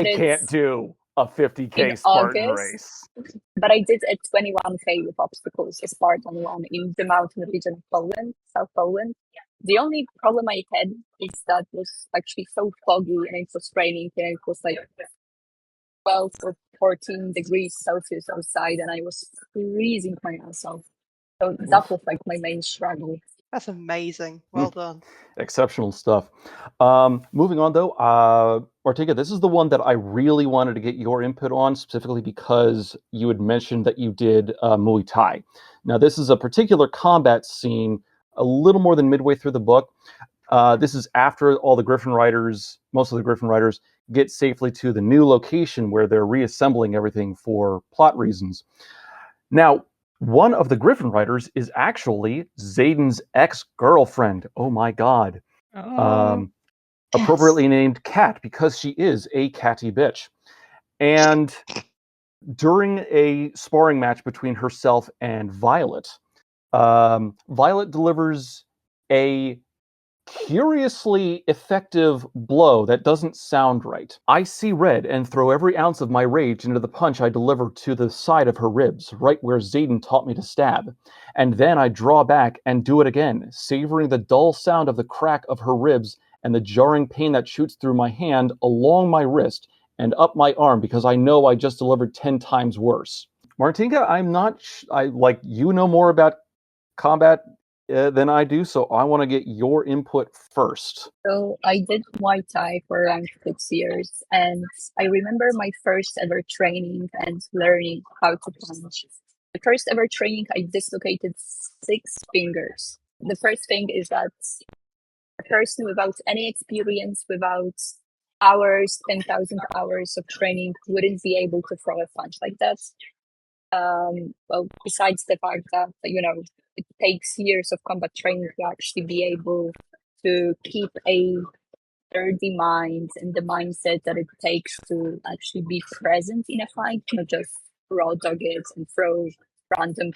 can't do a 50K Spartan race. But I did a 21K with obstacles, a Spartan one in the mountain region of Poland, South Poland. The only problem I had is that it was actually so foggy and it was raining and it was like 12 or 14 degrees Celsius outside and I was freezing my ass off. So that was like my main struggle. That's amazing. Well done. Exceptional stuff. Moving on though, Martika, this is the one that I really wanted to get your input on, specifically because you had mentioned that you did Muay Thai. Now, this is a particular combat scene a little more than midway through the book. This is after all the Griffin Riders, most of the Griffin Riders, get safely to the new location where they're reassembling everything for plot reasons. Now, one of the Griffin Riders is actually Zayden's ex-girlfriend. Oh my God. Appropriately named Cat because she is a catty bitch. And during a sparring match between herself and Violet, Violet delivers a curiously effective blow that doesn't sound right. I see red and throw every ounce of my rage into the punch I deliver to the side of her ribs, right where Zayden taught me to stab. And then I draw back and do it again, savoring the dull sound of the crack of her ribs and the jarring pain that shoots through my hand along my wrist and up my arm because I know I just delivered 10 times worse. Martinka, I'm not, you know more about combat than I do, so I want to get your input first. So I did Muay Thai for around 6 years, and I remember my first ever training and learning how to punch. The first ever training, I dislocated 6 fingers. The first thing is that a person without any experience, without hours, 10,000 hours of training, wouldn't be able to throw a punch like that. Well, besides the fact that, it takes years of combat training to actually be able to keep a sturdy mind and the mindset that it takes to actually be present in a fight, not just raw dog it and throw random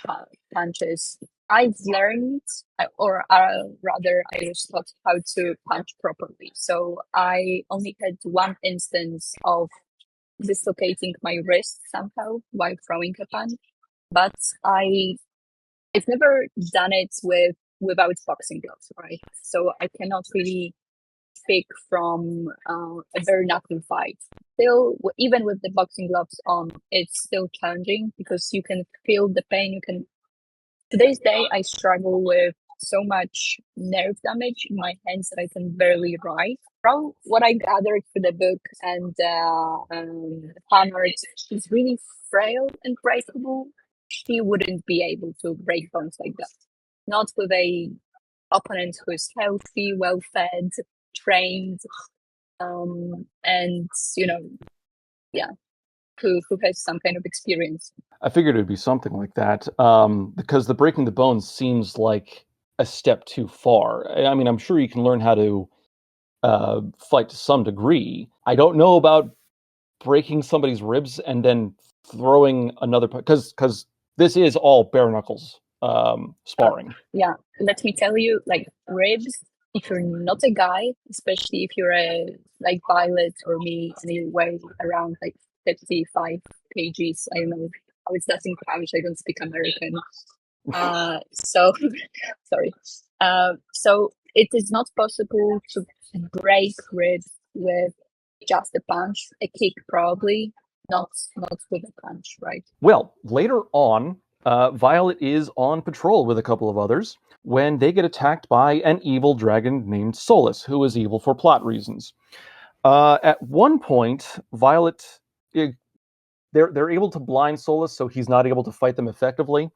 punches. I've learned, or rather, I was taught how to punch properly. So I only had one instance of dislocating my wrist somehow while throwing a punch, but I've never done it without boxing gloves, right? So I cannot really speak from a bare knuckle fight. Still, even with the boxing gloves on, it's still challenging because you can feel the pain. Today's day, I struggle with so much nerve damage in my hands that I can barely write. From what I gathered through the book and Hammered, she's really frail and breakable. She wouldn't be able to break bones like that. Not with a opponent who is healthy, well fed, trained, and who has some kind of experience. I figured it would be something like that, because the breaking the bones seems like a step too far. I mean, I'm sure you can learn how to fight to some degree. I don't know about breaking somebody's ribs and then throwing another, because this is all bare knuckles sparring. Yeah, let me tell you, like ribs, if you're not a guy, especially if you're like Violet or me, and you weigh around like 55 kgs, I don't know how it's that in pounds, I don't speak American. So sorry. So it is not possible to break ribs with just a punch, a kick probably, not with a punch, right? Well, later on, Violet is on patrol with a couple of others when they get attacked by an evil dragon named Solus, who is evil for plot reasons. At one point, Violet, they're able to blind Solus, so he's not able to fight them effectively.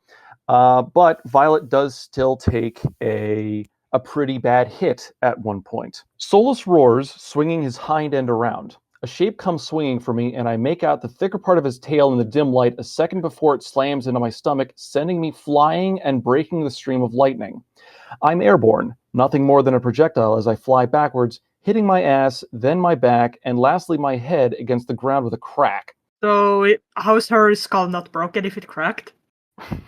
But Violet does still take a pretty bad hit at one point. Solus roars, swinging his hind end around. A shape comes swinging for me, and I make out the thicker part of his tail in the dim light a second before it slams into my stomach, sending me flying and breaking the stream of lightning. I'm airborne, nothing more than a projectile as I fly backwards, hitting my ass, then my back, and lastly my head against the ground with a crack. So, how's her skull not broken if it cracked? A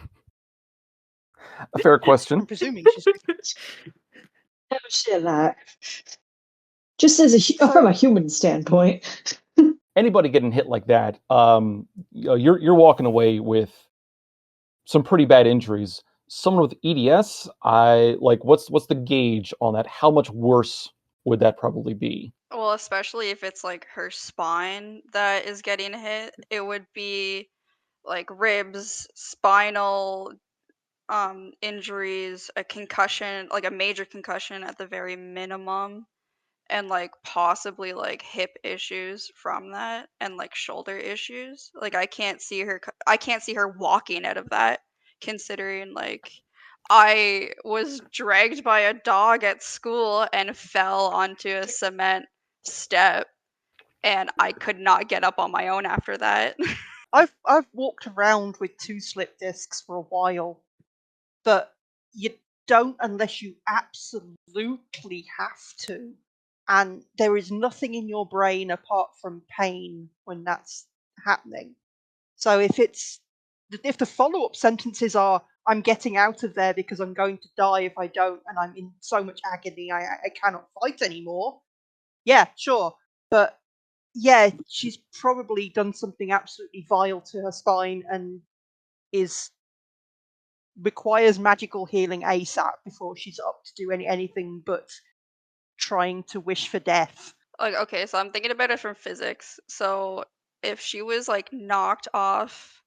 fair question. I'm presuming she's. No shit, that. Just as from a human standpoint. Anybody getting hit like that, you're walking away with some pretty bad injuries. Someone with EDS, what's the gauge on that? How much worse would that probably be? Well, especially if it's like her spine that is getting hit, it would be like ribs, spinal injuries, a concussion, like a major concussion at the very minimum, and like possibly like hip issues from that and like shoulder issues. Like I can't see her walking out of that, considering like I was dragged by a dog at school and fell onto a cement step, and I could not get up on my own after that. I've walked around with 2 slip discs for a while, but you don't unless you absolutely have to. And there is nothing in your brain apart from pain when that's happening. So if the follow-up sentences are, I'm getting out of there because I'm going to die if I don't, and I'm in so much agony I cannot fight anymore. Yeah, sure. But yeah, she's probably done something absolutely vile to her spine and requires magical healing ASAP before she's up to do anything but trying to wish for death. Like, okay, so I'm thinking about it from physics. So if she was like knocked off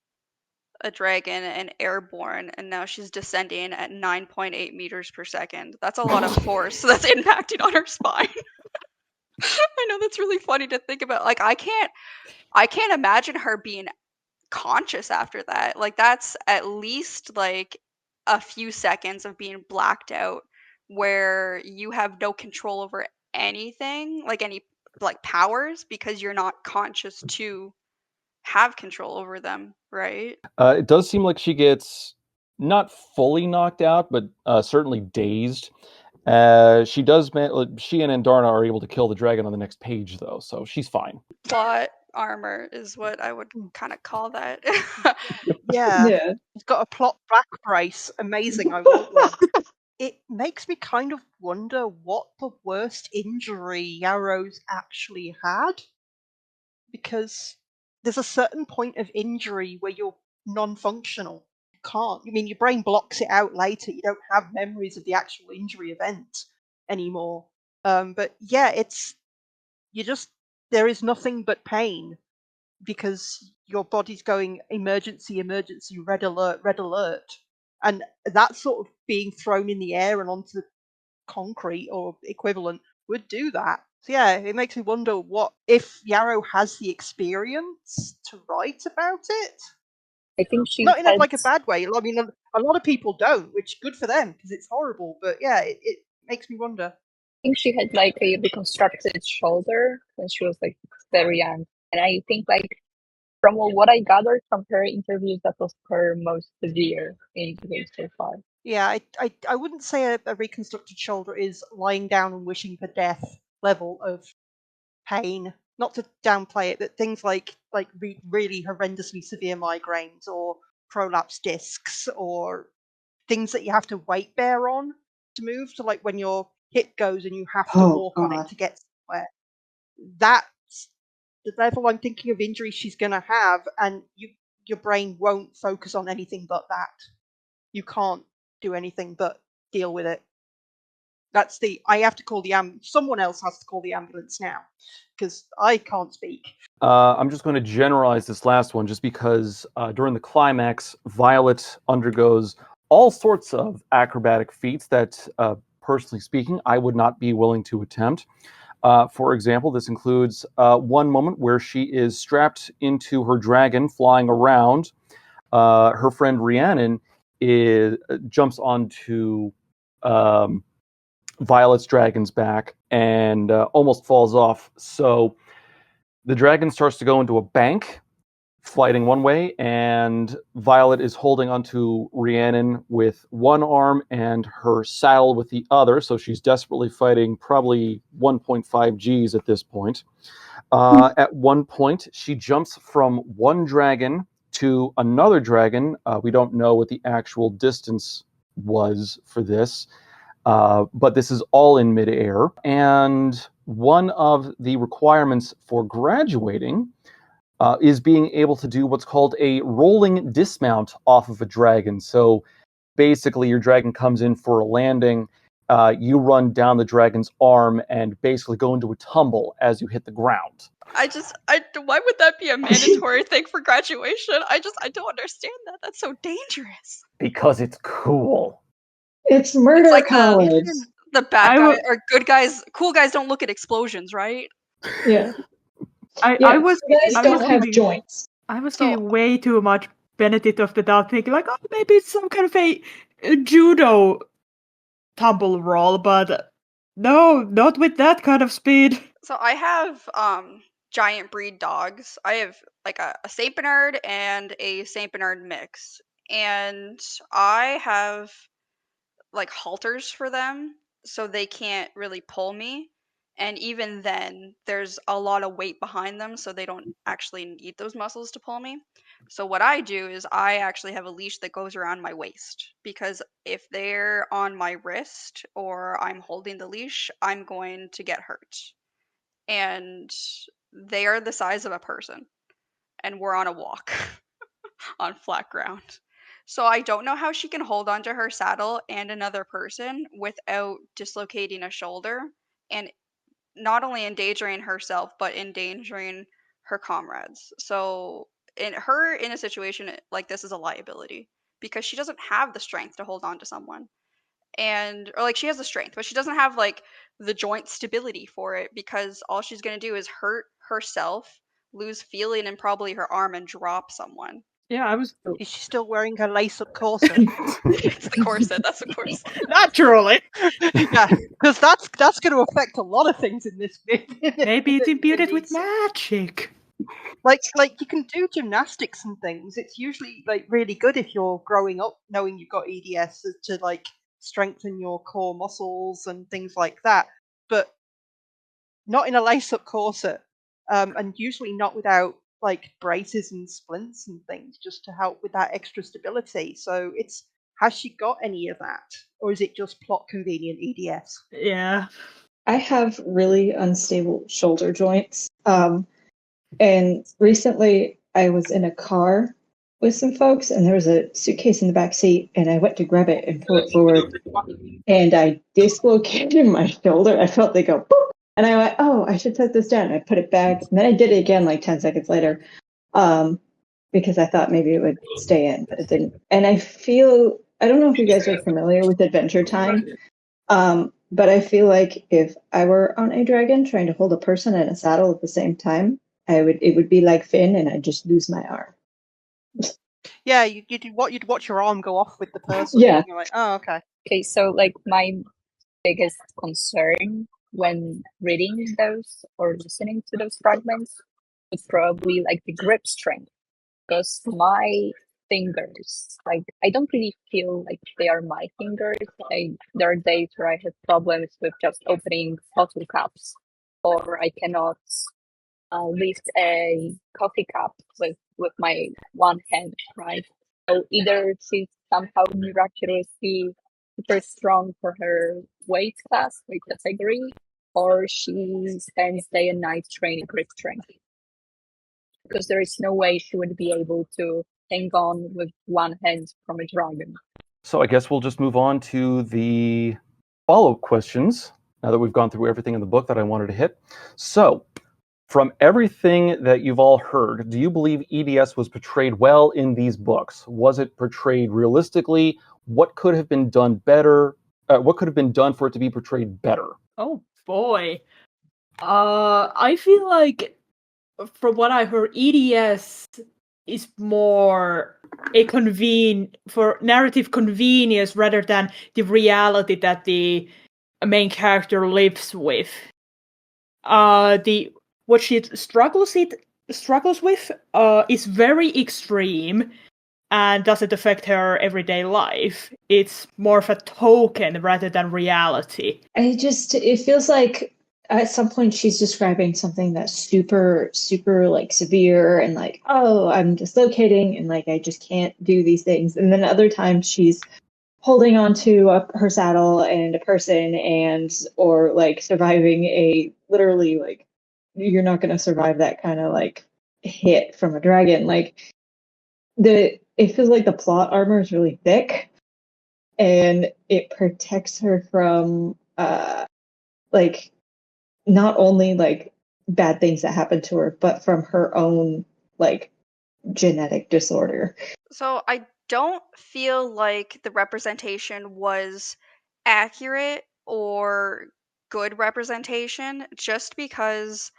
a dragon and airborne, and now she's descending at 9.8 meters per second, that's a lot of force that's impacting on her spine. I know that's really funny to think about. Like, I can't imagine her being conscious after that. Like, that's at least like a few seconds of being blacked out where you have no control over anything, like any like powers, because you're not conscious to have control over them, right? It does seem like she gets not fully knocked out, but certainly dazed. She and Andarna are able to kill the dragon on the next page, though, so she's fine. Plot armor is what I would kind of call that. Yeah. Yeah. She's got a plot back brace. Amazing, I want one. It makes me kind of wonder what the worst injury Yarrow's actually had. Because there's a certain point of injury where you're non-functional. You can't. I mean, your brain blocks it out later. You don't have memories of the actual injury event anymore. But yeah, there is nothing but pain because your body's going emergency, emergency, red alert, red alert. And that sort of being thrown in the air and onto concrete or equivalent would do that. So yeah, it makes me wonder what if Yarrow has the experience to write about it. I think she Not in had, like a bad way. I mean, a lot of people don't, which good for them because it's horrible. But yeah, it makes me wonder. I think she had like a reconstructed shoulder when she was like very young, and I think like from what I gathered from her interviews, that was her most severe injury so far. Yeah, I wouldn't say a reconstructed shoulder is lying down and wishing for death level of pain. Not to downplay it, but things like really horrendously severe migraines or prolapse discs or things that you have to weight bear on to move. So like when your hip goes and you have to walk on it to get somewhere. That's the level I'm thinking of injury she's going to have, and your brain won't focus on anything but that. You can't do anything but deal with it. I have to call someone else has to call the ambulance now because I can't speak. I'm just going to generalize this last one just because during the climax, Violet undergoes all sorts of acrobatic feats that, personally speaking, I would not be willing to attempt. For example, this includes one moment where she is strapped into her dragon flying around. Her friend Rhiannon jumps onto Violet's dragon's back and almost falls off. So the dragon starts to go into a bank, fighting one way, and Violet is holding onto Rhiannon with one arm and her saddle with the other. So she's desperately fighting probably 1.5 Gs at this point. At one point, she jumps from one dragon to another dragon. We don't know what the actual distance was for this. But this is all in midair. And one of the requirements for graduating is being able to do what's called a rolling dismount off of a dragon. So basically, your dragon comes in for a landing. You run down the dragon's arm and basically go into a tumble as you hit the ground. Why would that be a mandatory thing for graduation? I don't understand that. That's so dangerous. Because it's cool. It's murder like college. The bad guy or good guys, cool guys don't look at explosions, right? Yeah. I was guys don't have joints. I was giving way too much benefit of the doubt, thinking like, oh, maybe it's some kind of a judo tumble roll, but no, not with that kind of speed. So I have giant breed dogs. I have like a Saint Bernard and a Saint Bernard mix, and I have like halters for them so they can't really pull me. And even then, there's a lot of weight behind them, so they don't actually need those muscles to pull me. So what I do is I actually have a leash that goes around my waist, because if they're on my wrist or I'm holding the leash, I'm going to get hurt. And they are the size of a person, and we're on a walk on flat ground. So I don't know how she can hold onto her saddle and another person without dislocating a shoulder and not only endangering herself but endangering her comrades. So in a situation like this is a liability, because she doesn't have the strength to hold on to someone. And or like she has the strength, but she doesn't have like the joint stability for it, because all she's going to do is hurt herself, lose feeling in probably her arm, and drop someone. Yeah, I was Is she still wearing her lace-up corset? It's the corset. That's the corset. naturally. Yeah, because that's going to affect a lot of things in this bit. Maybe it's imbued in with these- magic. like you can do gymnastics and things. It's usually like really good if you're growing up knowing you've got EDS to like strengthen your core muscles and things like that. But not in a lace-up corset, and usually not without like braces and splints and things, just to help with that extra stability. So has she got any of that, or is it just plot convenient EDS? Yeah. I have really unstable shoulder joints. And recently I was in a car with some folks and there was a suitcase in the back seat and I went to grab it and pull it forward and I dislocated my shoulder. I felt they go boop. And I went, oh, I should set this down. I put it back. And then I did it again like 10 seconds later because I thought maybe it would stay in, but it didn't. And I don't know if you guys are familiar with Adventure Time, but I feel like if I were on a dragon trying to hold a person and a saddle at the same time, it would be like Finn and I'd just lose my arm. Yeah, you'd watch your arm go off with the person. Yeah. You're like, oh, okay. Okay, so like my biggest concern when reading those or listening to those fragments was probably like the grip strength, because my fingers, like I don't really feel like they are my fingers. There are days where I have problems with just opening bottle caps, or I cannot lift a coffee cup with my one hand, right? So either she's somehow miraculously super strong for her weight class, weight category, or she spends day and night training grip strength. Because there is no way she would be able to hang on with one hand from a dragon. So I guess we'll just move on to the follow-up questions now that we've gone through everything in the book that I wanted to hit. So, from everything that you've all heard, do you believe EDS was portrayed well in these books? Was it portrayed realistically? What could have been done better? What could have been done for it to be portrayed better? Oh boy. I feel like from what I heard, EDS is more for narrative convenience rather than the reality that the main character lives with. What she struggles with is very extreme and doesn't affect her everyday life. It's more of a token rather than reality. It feels like at some point she's describing something that's super, super like severe and like, oh, I'm dislocating and like I just can't do these things. And then other times she's holding on to her saddle and a person or like surviving literally like you're not going to survive that kind of like hit from a dragon. Like it feels like the plot armor is really thick and it protects her from like not only like bad things that happen to her, but from her own like genetic disorder. So I don't feel like the representation was accurate or good representation, just because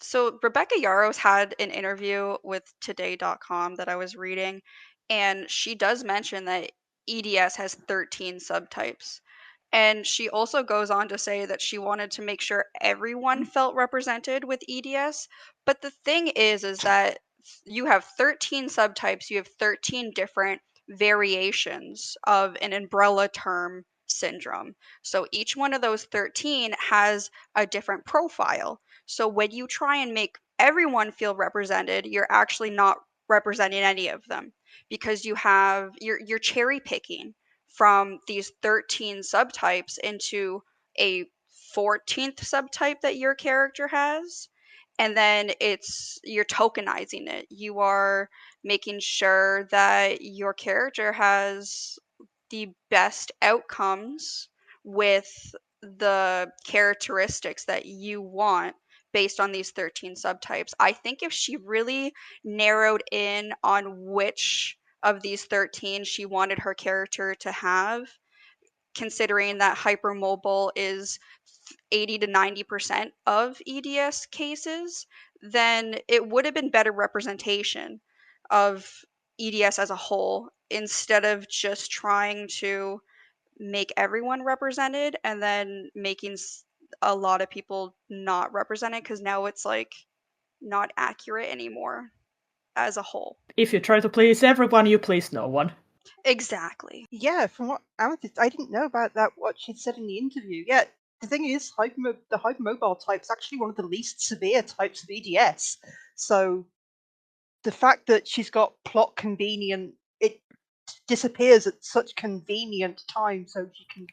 so Rebecca Yarros had an interview with today.com that I was reading, and she does mention that EDS has 13 subtypes. And she also goes on to say that she wanted to make sure everyone felt represented with EDS. But the thing is that you have 13 subtypes, you have 13 different variations of an umbrella term syndrome. So each one of those 13 has a different profile. So when you try and make everyone feel represented, you're actually not representing any of them, because you're cherry picking from these 13 subtypes into a 14th subtype that your character has, and then you're tokenizing it. You are making sure that your character has the best outcomes with the characteristics that you want based on these 13 subtypes. I think if she really narrowed in on which of these 13 she wanted her character to have, considering that hypermobile is 80 to 90% of EDS cases, then it would have been better representation of EDS as a whole, instead of just trying to make everyone represented and then making a lot of people not represented, because now it's like not accurate anymore as a whole. If you try to please everyone, you please no one. Exactly. Yeah, from what Amethyst, I didn't know about that, what she'd said in the interview. Yeah, the thing is, the hypermobile type is actually one of the least severe types of EDS. So the fact that she's got plot convenient, it disappears at such convenient times so she can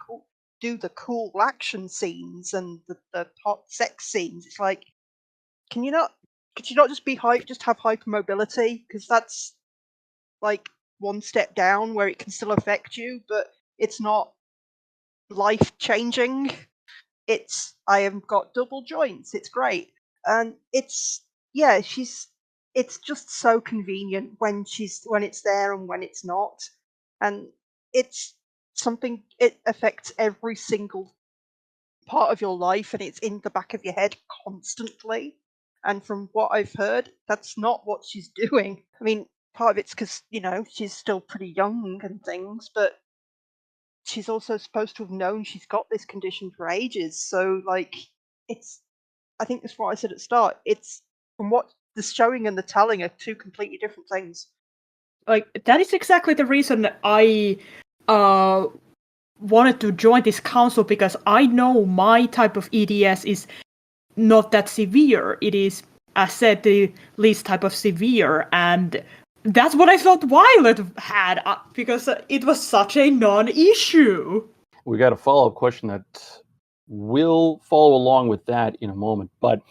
do the cool action scenes and the hot sex scenes. It's like, could you not just just have hypermobility? Because that's like one step down where it can still affect you, but it's not life changing. I have got double joints. It's great, and it's just so convenient when it's there and when it's not, and it's something, it affects every single part of your life, and it's in the back of your head constantly. And from what I've heard, that's not what she's doing. I mean, part of it's because she's still pretty young and things, but she's also supposed to have known she's got this condition for ages. So, like, I think that's what I said at the start. It's, from what the showing and the telling are two completely different things. Like, that is exactly the reason I wanted to join this council, because I know my type of EDS is not that severe. It is, as said, the least type of severe, and that's what I thought Violet had, because it was such a non-issue. We got a follow-up question that will follow along with that in a moment. But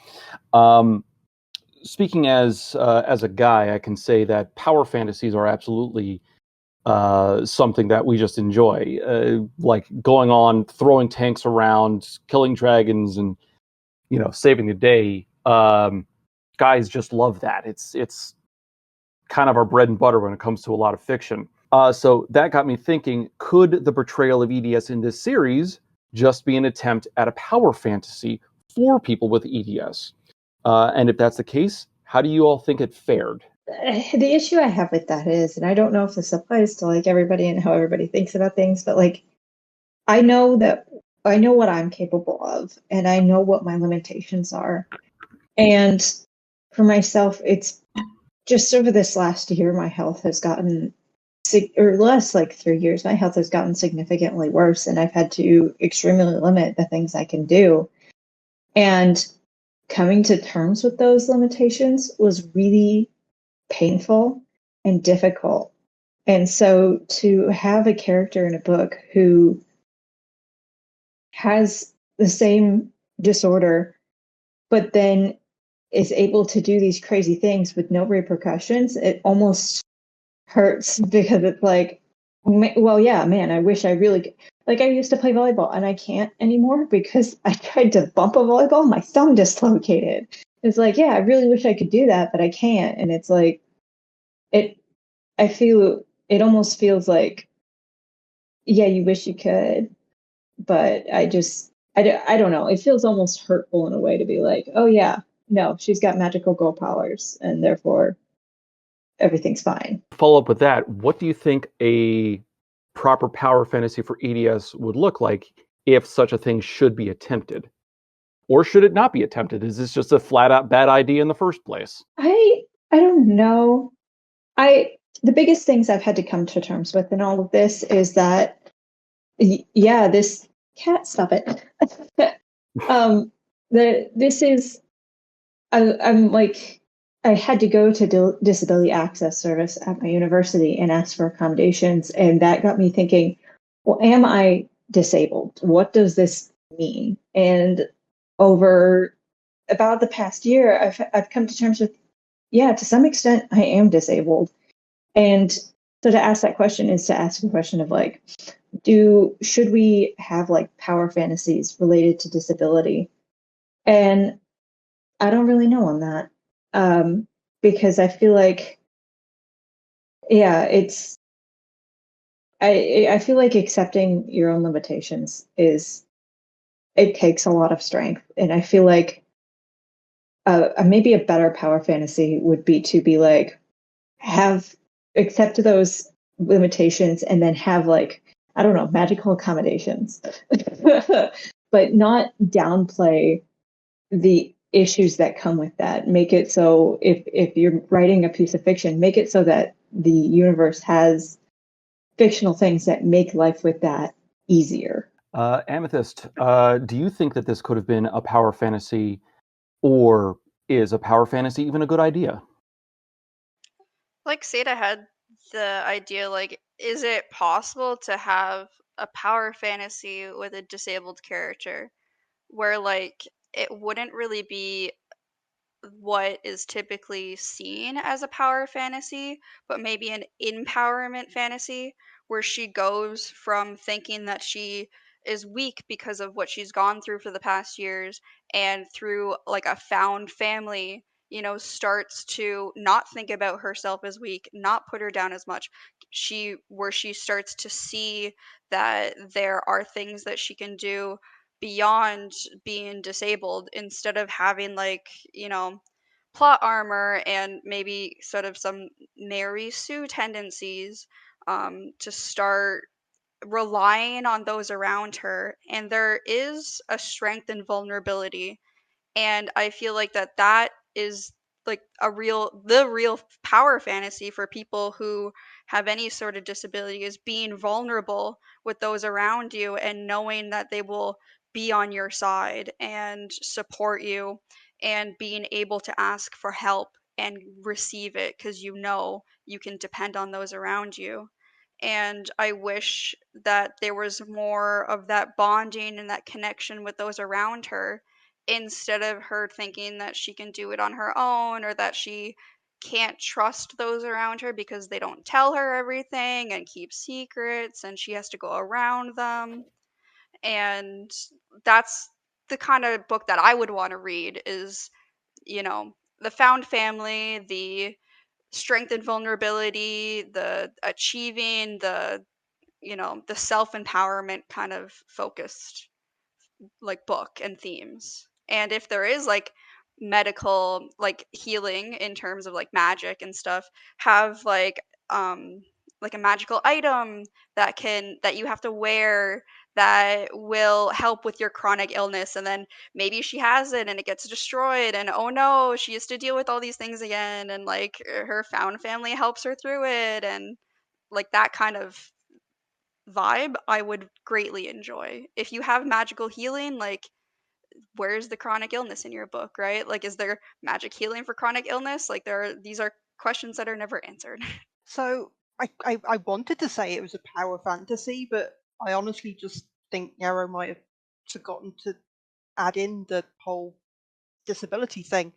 speaking as a guy, I can say that power fantasies are absolutely something that we just enjoy, like going on, throwing tanks around, killing dragons, and saving the day. Guys just love that. It's kind of our bread and butter when it comes to a lot of fiction. So that got me thinking, could the portrayal of EDS in this series just be an attempt at a power fantasy for people with EDS? And if that's the case, how do you all think it fared? The issue I have with that is, and I don't know if this applies to like everybody and how everybody thinks about things, but like, I know what I'm capable of, and I know what my limitations are. And for myself, it's just over this last year, my health has gotten, or less like 3 years, my health has gotten significantly worse, and I've had to extremely limit the things I can do. And coming to terms with those limitations was really painful and difficult. And so to have a character in a book who has the same disorder, but then is able to do these crazy things with no repercussions, it almost hurts, because it's like, well, yeah, man, I wish I really, like, I used to play volleyball and I can't anymore because I tried to bump a volleyball, my thumb dislocated. It's like, yeah, I really wish I could do that, but I can't. And it's like, it almost feels like, yeah, you wish you could, but I don't know. It feels almost hurtful in a way to be like, oh yeah, no, she's got magical girl powers, and therefore everything's fine. Follow up with that, what do you think a proper power fantasy for EDS would look like if such a thing should be attempted? Or should it not be attempted? Is this just a flat out bad idea in the first place? I don't know. The biggest things I've had to come to terms with in all of this is that, yeah, this cat, stop it. This is, I'm like, I had to go to disability access service at my university and ask for accommodations. And that got me thinking, well, am I disabled? What does this mean? And over about the past year, I've come to terms with, yeah, to some extent, I am disabled. And so to ask that question is to ask a question of like, should we have like power fantasies related to disability? And I don't really know on that. Because I feel like, yeah, I feel like accepting your own limitations it takes a lot of strength. And I feel like maybe a better power fantasy would be to be like, accept those limitations and then have like, I don't know, magical accommodations, but not downplay the issues that come with that. Make it so if you're writing a piece of fiction, make it so that the universe has fictional things that make life with that easier. Amethyst, do you think that this could have been a power fantasy, or is a power fantasy even a good idea? Like Seda had the idea, like, is it possible to have a power fantasy with a disabled character where, like, it wouldn't really be what is typically seen as a power fantasy, but maybe an empowerment fantasy where she goes from thinking that she is weak because of what she's gone through for the past years and through like a found family, starts to not think about herself as weak, not put her down as much. She starts to see that there are things that she can do beyond being disabled, instead of having like, plot armor and maybe sort of some Mary Sue tendencies, to start relying on those around her. And there is a strength and vulnerability, and I feel like that is like the real power fantasy for people who have any sort of disability, is being vulnerable with those around you and knowing that they will be on your side and support you, and being able to ask for help and receive it because you can depend on those around you. And I wish that there was more of that bonding and that connection with those around her, instead of her thinking that she can do it on her own, or that she can't trust those around her because they don't tell her everything and keep secrets and she has to go around them. And that's the kind of book that I would want to read, is, the found family, the strength and vulnerability, the achieving, the self-empowerment kind of focused like book and themes. And if there is like medical like healing in terms of like magic and stuff, have like a magical item that you have to wear that will help with your chronic illness, and then maybe she has it and it gets destroyed, and oh no, she has to deal with all these things again, and like her found family helps her through it, and like that kind of vibe I would greatly enjoy. If you have magical healing, like, where's the chronic illness in your book, right? Like, is there magic healing for chronic illness? Like, these are questions that are never answered. So I wanted to say it was a power fantasy, but I honestly just think Yarrow might have forgotten to add in the whole disability thing.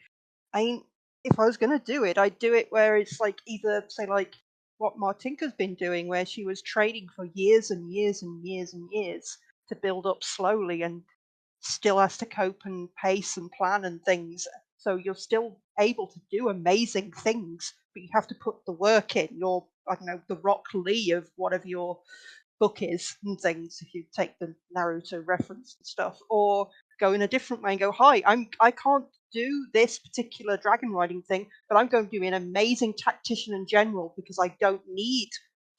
I mean, if I was going to do it, I'd do it where it's like either, say, like what Martinka's been doing, where she was training for years and years and years and years to build up slowly and still has to cope and pace and plan and things. So you're still able to do amazing things, but you have to put the work in. You're, I don't know, the Rock Lee of whatever your book is and things, if you take the Naruto reference and stuff, or go in a different way and go, hi, I can't do this particular dragon riding thing, but I'm going to be an amazing tactician and general because I don't need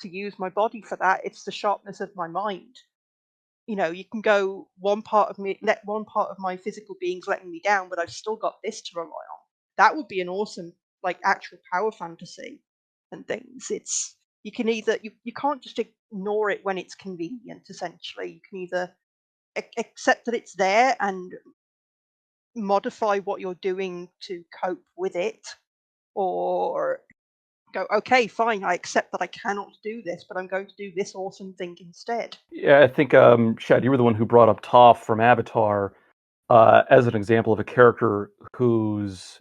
to use my body for that. It's the sharpness of my mind. You can go, one part of my physical being's letting me down, but I've still got this to rely on. That would be an awesome, like, actual power fantasy and things. It's you can either you can't just ignore it when it's convenient. Essentially, you can either accept that it's there and modify what you're doing to cope with it, or go, okay, fine, I accept that I cannot do this, but I'm going to do this awesome thing instead. Yeah, I think, Shad, you were the one who brought up Toph from Avatar as an example of a character whose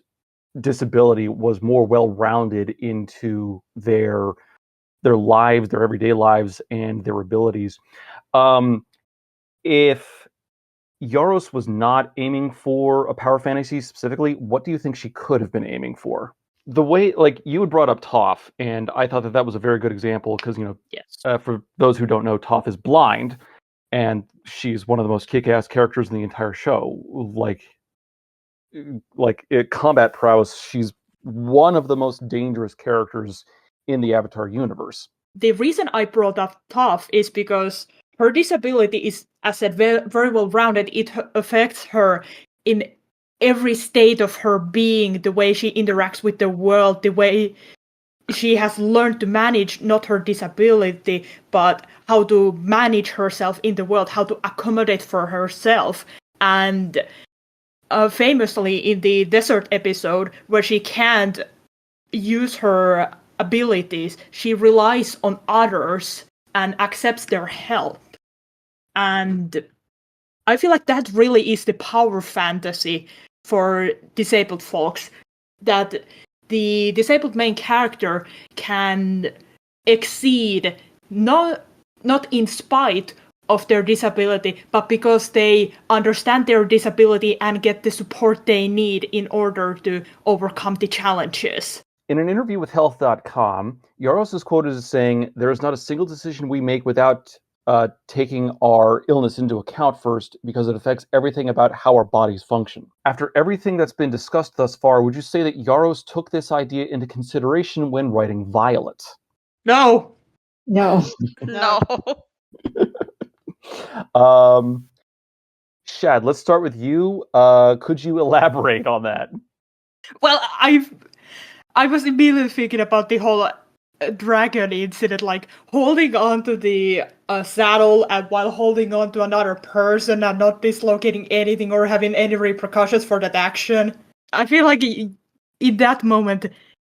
disability was more well-rounded into their lives, their everyday lives, and their abilities. If Yaros was not aiming for a power fantasy specifically, what do you think she could have been aiming for? The way, like, you had brought up Toph, and I thought that was a very good example because, Yes. for those who don't know, Toph is blind, and she's one of the most kick-ass characters in the entire show. Combat prowess, she's one of the most dangerous characters in the Avatar universe. The reason I brought up Toph is because her disability is, as I said, very well rounded. It affects her in every state of her being, the way she interacts with the world, the way she has learned to manage not her disability, but how to manage herself in the world, how to accommodate for herself. And famously in the desert episode, where she can't use her abilities, she relies on others and accepts their help. And I feel like that really is the power fantasy for disabled folks, that the disabled main character can exceed not in spite of their disability, but because they understand their disability and get the support they need in order to overcome the challenges. In an interview with Health.com, Yaros is quoted as saying, "There is not a single decision we make without taking our illness into account first, because it affects everything about how our bodies function." After everything that's been discussed thus far, would you say that Yaros took this idea into consideration when writing Violet? No. No. No. Shad, let's start with you. Could you elaborate on that? Well, I was immediately thinking about the whole dragon incident, like holding on to the saddle and while holding on to another person and not dislocating anything or having any repercussions for that action. I feel like in that moment,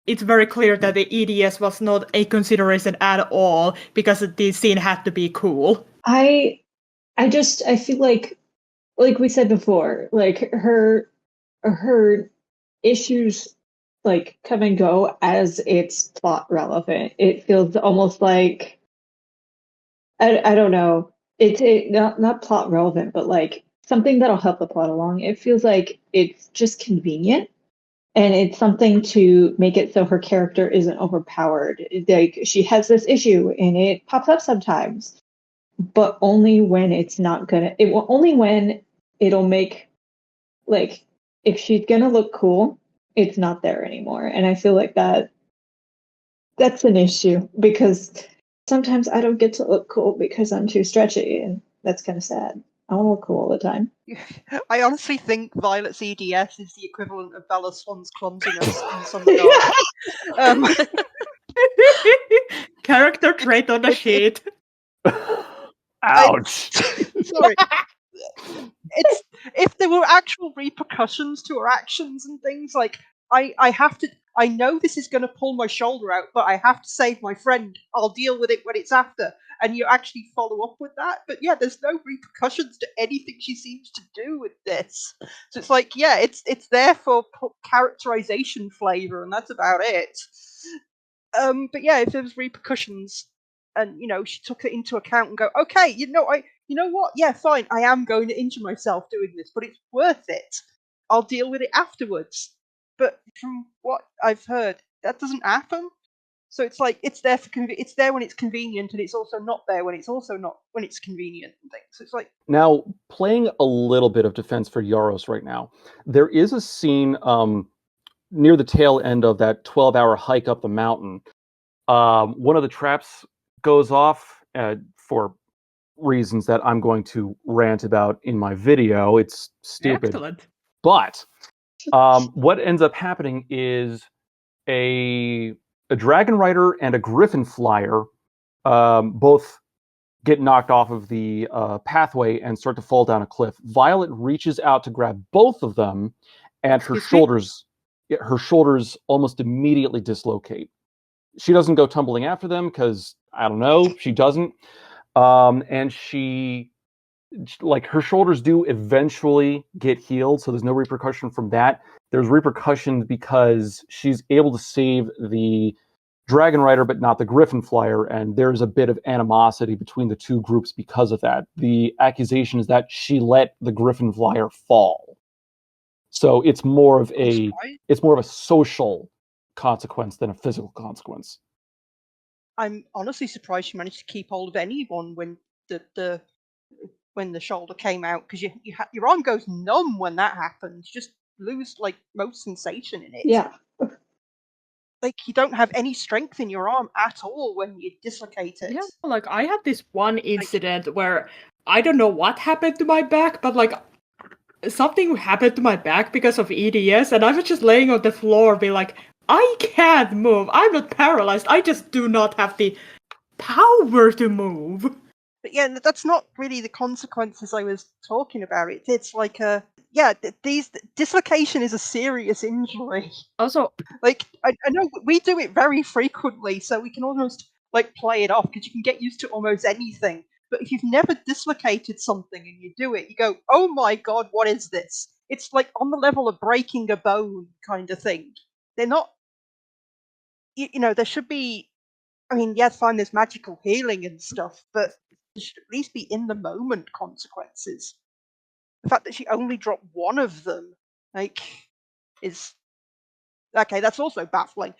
it's very clear that the EDS was not a consideration at all because the scene had to be cool. I feel like we said before, like her issues like come and go as it's plot relevant. It feels almost like I don't know. It's not plot relevant, but like something that'll help the plot along. It feels like it's just convenient, and it's something to make it so her character isn't overpowered. Like she has this issue, and it pops up sometimes, but only when it's not gonna. It will only when it'll make, like, if she's gonna look cool, it's not there anymore. And I feel like that's an issue, because sometimes I don't get to look cool because I'm too stretchy, and that's kind of sad. I want to look cool all the time. I honestly think Violet's EDS is the equivalent of Bella Swan's clumsiness in some regard. Character trait on the sheet. Ouch. Sorry. It's if there were actual repercussions to her actions and things, like I have to. I know this is going to pull my shoulder out, but I have to save my friend. I'll deal with it when it's after. And you actually follow up with that. But yeah, there's no repercussions to anything she seems to do with this. So it's like, yeah, it's there for characterization flavor, and that's about it. But yeah, if there was repercussions, and she took it into account and go, okay, you know what? Yeah, fine. I am going to injure myself doing this, but it's worth it. I'll deal with it afterwards. But from what I've heard, that doesn't happen. So it's like it's there for it's there when it's convenient, and it's also not there when it's also not when it's convenient and things. So it's like, now, playing a little bit of defense for Yaros right now, there is a scene near the tail end of that 12-hour hike up the mountain. One of the traps goes off for reasons that I'm going to rant about in my video. It's stupid. Excellent. But what ends up happening is a dragon rider and a griffin flyer both get knocked off of the pathway and start to fall down a cliff. Violet reaches out to grab both of them, and her shoulders almost immediately dislocate. She doesn't go tumbling after them because, I don't know, she doesn't. And her shoulders do eventually get healed, so there's no repercussion from that. There's repercussions because she's able to save the Dragon Rider, but not the Griffin Flyer, and there's a bit of animosity between the two groups because of that. The accusation is that she let the Griffin Flyer fall. So it's more of a social consequence than a physical consequence. I'm honestly surprised she managed to keep hold of anyone when the shoulder came out, because your arm goes numb when that happens. You just lose like most sensation in it. Yeah. Like you don't have any strength in your arm at all when you dislocate it. Yeah, like I had this one incident where I don't know what happened to my back, but like something happened to my back because of EDS, and I was just laying on the floor being like, I can't move. I'm not paralyzed. I just do not have the power to move. But yeah, that's not really the consequences I was talking about. It's like dislocation is a serious injury. Also, like I know we do it very frequently, so we can almost like play it off because you can get used to almost anything. But if you've never dislocated something and you do it, you go, "Oh my god, what is this?" It's like on the level of breaking a bone kind of thing. They're not, you know, there should be. I mean, yes, fine, there's magical healing and stuff, but there should at least be in the moment consequences. The fact that she only dropped one of them, like, is okay. That's also baffling.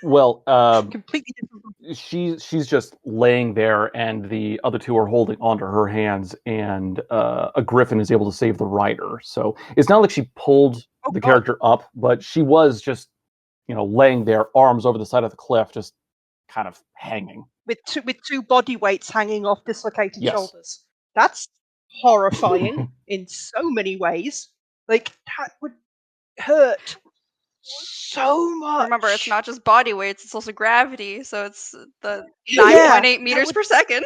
Well, completely different. She's just laying there, and the other two are holding onto her hands, and a griffin is able to save the rider. So it's not like she pulled the character up, but she was just, laying there, arms over the side of the cliff, just kind of hanging with two body weights hanging off dislocated shoulders. That's horrifying in so many ways. Like that would hurt so much. Remember, it's not just body weights; it's also gravity. So it's the 9.8 meters per second.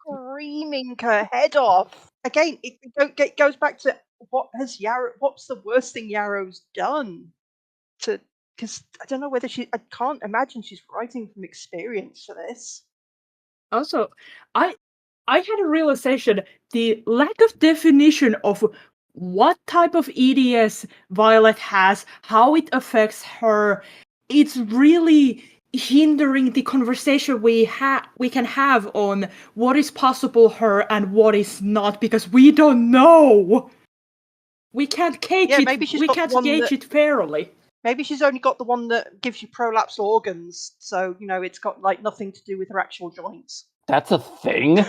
Screaming her head off. Again, it goes back to what's the worst thing Yarrow's done to. Because I don't know whether I can't imagine she's writing from experience for this. Also, I had a realization, the lack of definition of what type of EDS Violet has, how it affects her, it's really hindering the conversation we can have on what is possible her and what is not, because we don't know. We can't gauge it fairly. Maybe she's only got the one that gives you prolapsed organs, so it's got like nothing to do with her actual joints. That's a thing?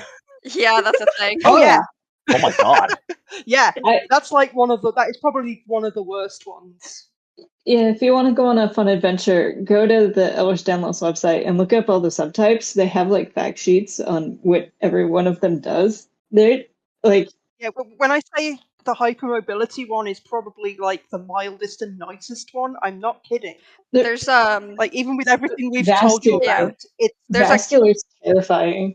Yeah, that's a thing. Oh yeah. Oh my god. Yeah, that's like that is probably one of the worst ones. Yeah, if you want to go on a fun adventure, go to the Ehlers-Danlos website and look up all the subtypes. They have like fact sheets on what every one of them does. They're like, yeah, when I say the hypermobility one is probably like the mildest and nicest one, I'm not kidding. There's like even with everything we've told you about, vascular is terrifying.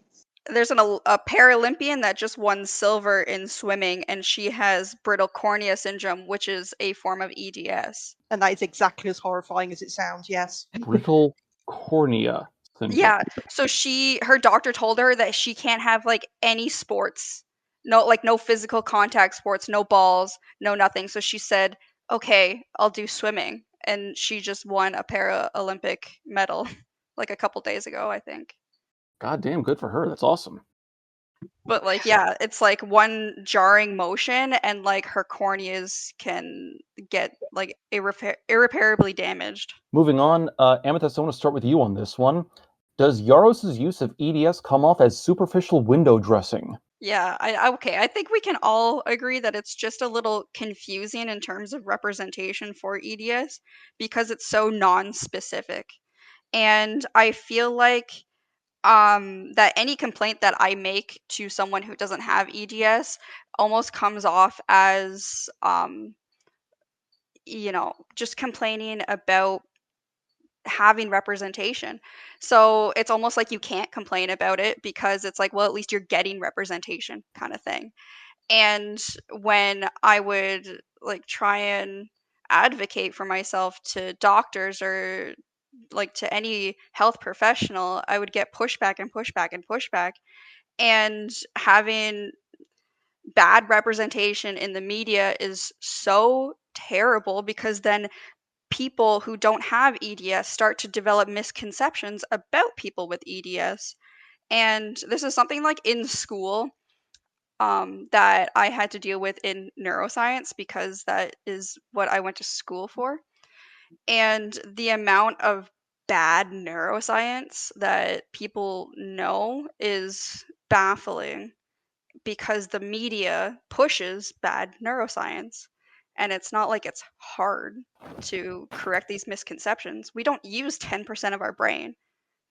There's a Paralympian that just won silver in swimming, and she has brittle cornea syndrome, which is a form of EDS. And that is exactly as horrifying as it sounds. Yes. Brittle cornea syndrome. Yeah. So her doctor told her that she can't have like any sports. No physical contact sports, no balls, no nothing. So she said, okay, I'll do swimming. And she just won a Paralympic medal like a couple days ago, I think. God damn, good for her. That's awesome. But like, yeah, it's like one jarring motion and like her corneas can get like irreparably damaged. Moving on, Amethyst, I want to start with you on this one. Does Yaros' use of EDS come off as superficial window dressing? Yeah, I think we can all agree that it's just a little confusing in terms of representation for EDS because it's so non-specific. And I feel like that any complaint that I make to someone who doesn't have EDS almost comes off as just complaining about having representation. So it's almost like you can't complain about it because it's like, well, at least you're getting representation kind of thing. And when I would like try and advocate for myself to doctors or like to any health professional, I would get pushback and pushback and pushback. And having bad representation in the media is so terrible because then people who don't have EDS start to develop misconceptions about people with EDS. And this is something like in school that I had to deal with in neuroscience because that is what I went to school for. And the amount of bad neuroscience that people know is baffling because the media pushes bad neuroscience. And it's not like it's hard to correct these misconceptions. We don't use 10% of our brain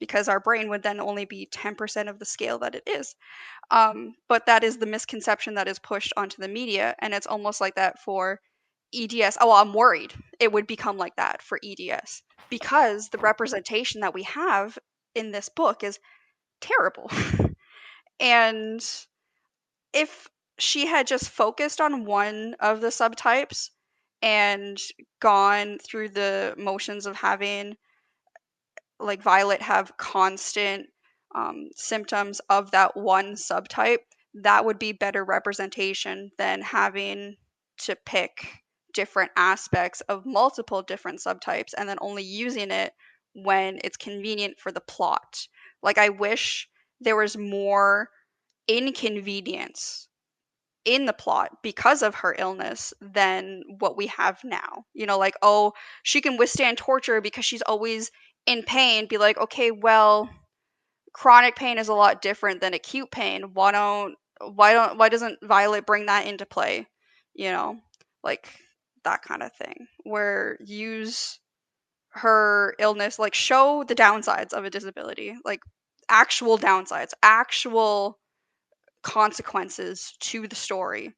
because our brain would then only be 10% of the scale that it is. But that is the misconception that is pushed onto the media. And it's almost like that for EDS. Oh, I'm worried it would become like that for EDS because the representation that we have in this book is terrible. And if she had just focused on one of the subtypes and gone through the motions of having like Violet have constant symptoms of that one subtype, that would be better representation than having to pick different aspects of multiple different subtypes and then only using it when it's convenient for the plot. Like, I wish there was more inconvenience in the plot because of her illness than what we have now. You know, like, oh, she can withstand torture because she's always in pain. Be like, okay, well, chronic pain is a lot different than acute pain. Why doesn't Violet bring that into play? You know, like that kind of thing. Where use her illness, like show the downsides of a disability, like actual downsides, actual consequences to the story.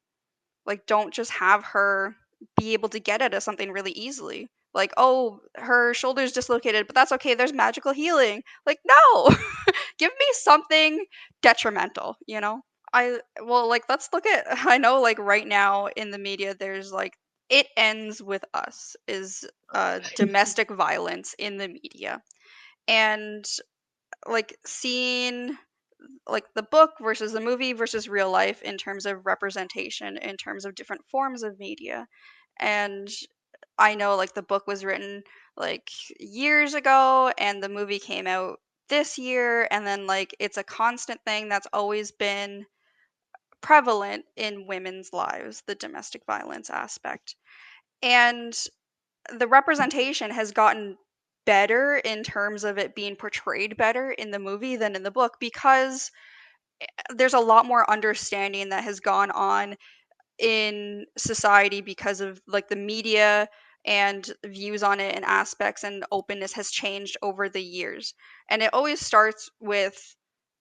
Like, don't just have her be able to get out of something really easily. Like, oh, her shoulder's dislocated, but that's okay. There's magical healing. Like, no, give me something detrimental, you know? Well, like, let's look at, I know, like, right now in the media, there's like, It Ends With Us is domestic violence in the media. And like, seeing like the book versus the movie versus real life in terms of representation, in terms of different forms of media. And I know like the book was written like years ago and the movie came out this year, and then like it's a constant thing that's always been prevalent in women's lives, the domestic violence aspect. And the representation has gotten better in terms of it being portrayed better in the movie than in the book because there's a lot more understanding that has gone on in society because of like the media and views on it and aspects, and openness has changed over the years. And it always starts with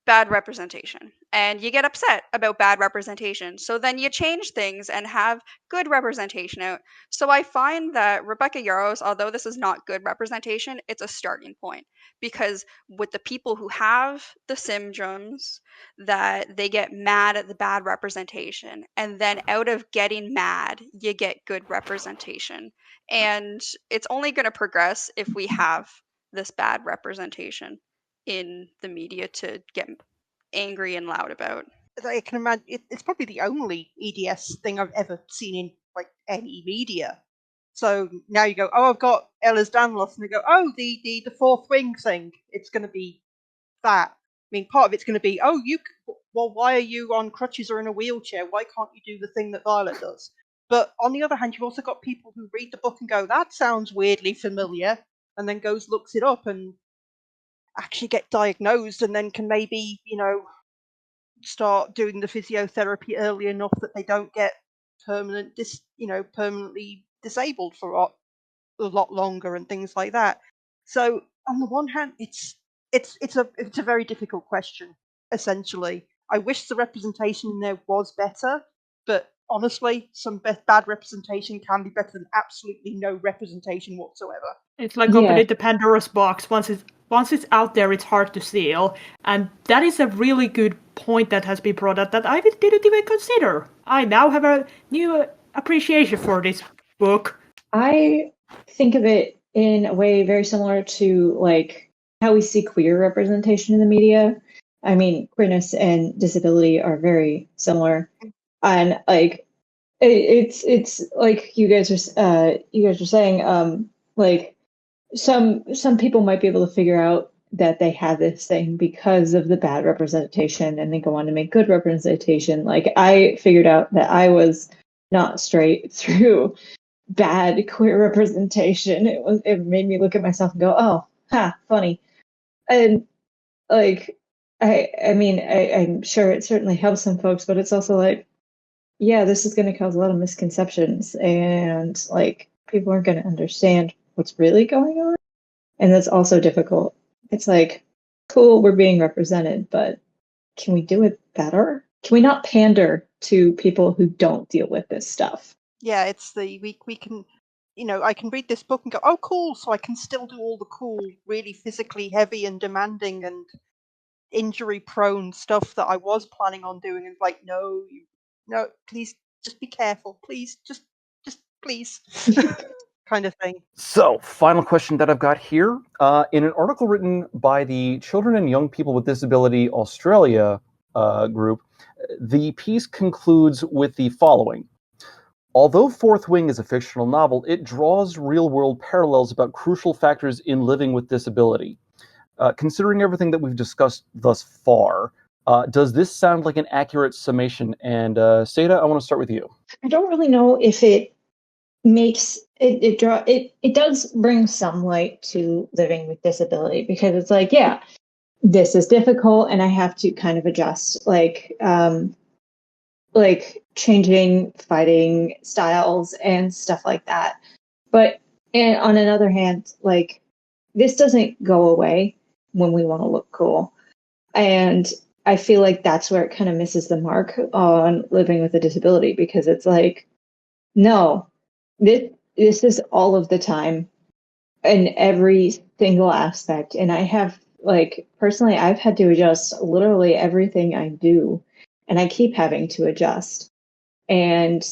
bad representation, and you get upset about bad representation, so then you change things and have good representation out. So I find that Rebecca Yarros, although this is not good representation, it's a starting point, because with the people who have the syndromes, that they get mad at the bad representation, and then out of getting mad you get good representation. And it's only going to progress if we have this bad representation in the media to get angry and loud about. I can imagine it's probably the only EDS thing I've ever seen in like any media. So now you go, oh, I've got Ehlers-Danlos, and they go, oh, the fourth wing thing. It's going to be that. I mean, part of it's going to be, oh, why are you on crutches or in a wheelchair? Why can't you do the thing that Violet does? But on the other hand, you've also got people who read the book and go, that sounds weirdly familiar, and then looks it up and actually get diagnosed, and then can maybe, start doing the physiotherapy early enough that they don't get permanently disabled for a lot longer and things like that. So on the one hand, it's a very difficult question. Essentially, I wish the representation in there was better, but honestly, some bad representation can be better than absolutely no representation whatsoever. It's like Yeah. opening the Pandora's box. Once it's out there, it's hard to seal. And that is a really good point that has been brought up that I didn't even consider. I now have a new appreciation for this book. I think of it in a way very similar to like how we see queer representation in the media. I mean, queerness and disability are very similar, and like it's like you guys are saying, like some people might be able to figure out that they have this thing because of the bad representation, and they go on to make good representation. Like I figured out that I was not straight through bad queer representation. It made me look at myself and go, oh, ha, funny. And like I mean, I'm sure it certainly helps some folks, but it's also like, yeah, this is going to cause a lot of misconceptions, and like people aren't going to understand what's really going on, and that's also difficult. It's like, cool, we're being represented, but can we do it better? Can we not pander to people who don't deal with this stuff? Yeah, it's we can, I can read this book and go, oh, cool, so I can still do all the cool, really physically heavy and demanding and injury-prone stuff that I was planning on doing, and like, no, please, just be careful, please, just please, kind of thing. So, final question that I've got here. In an article written by the Children and Young People with Disability Australia group, the piece concludes with the following. Although Fourth Wing is a fictional novel, it draws real-world parallels about crucial factors in living with disability. Considering everything that we've discussed thus far, does this sound like an accurate summation? And Seda, I want to start with you. I don't really know if it makes it does bring some light to living with disability, because it's like, yeah, this is difficult and I have to kind of adjust, like changing fighting styles and stuff like that. But and on another hand, like this doesn't go away when we want to look cool. And I feel like that's where it kind of misses the mark on living with a disability, because it's like, no, this is all of the time in every single aspect. And I have, like, personally, I've had to adjust literally everything I do, and I keep having to adjust. And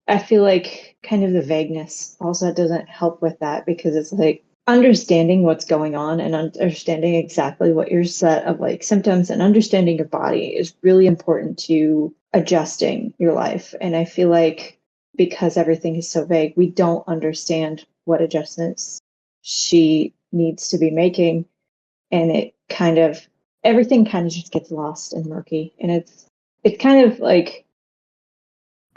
I feel like kind of the vagueness also doesn't help with that, because it's like understanding what's going on and understanding exactly what your set of like symptoms and understanding your body is really important to adjusting your life. And I feel like because everything is so vague, we don't understand what adjustments she needs to be making. And it kind of, everything kind of just gets lost and murky. And it's kind of like,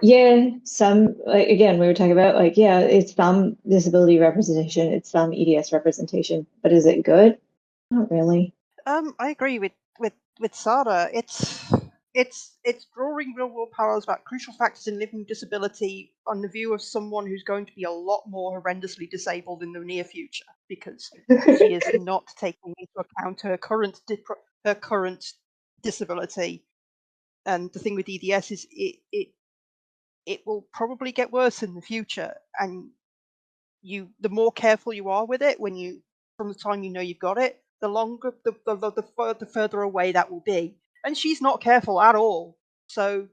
yeah, some, like, again, we were talking about like, yeah, it's some disability representation, it's some EDS representation, but is it good? Not really. I agree with Sada. It's drawing real world parallels about crucial factors in living with disability on the view of someone who's going to be a lot more horrendously disabled in the near future, because she is not taking into account her current disability. And the thing with EDS is it will probably get worse in the future, and the more careful you are with it from the time you know you've got it, the longer the further away that will be. And she's not careful at all. So,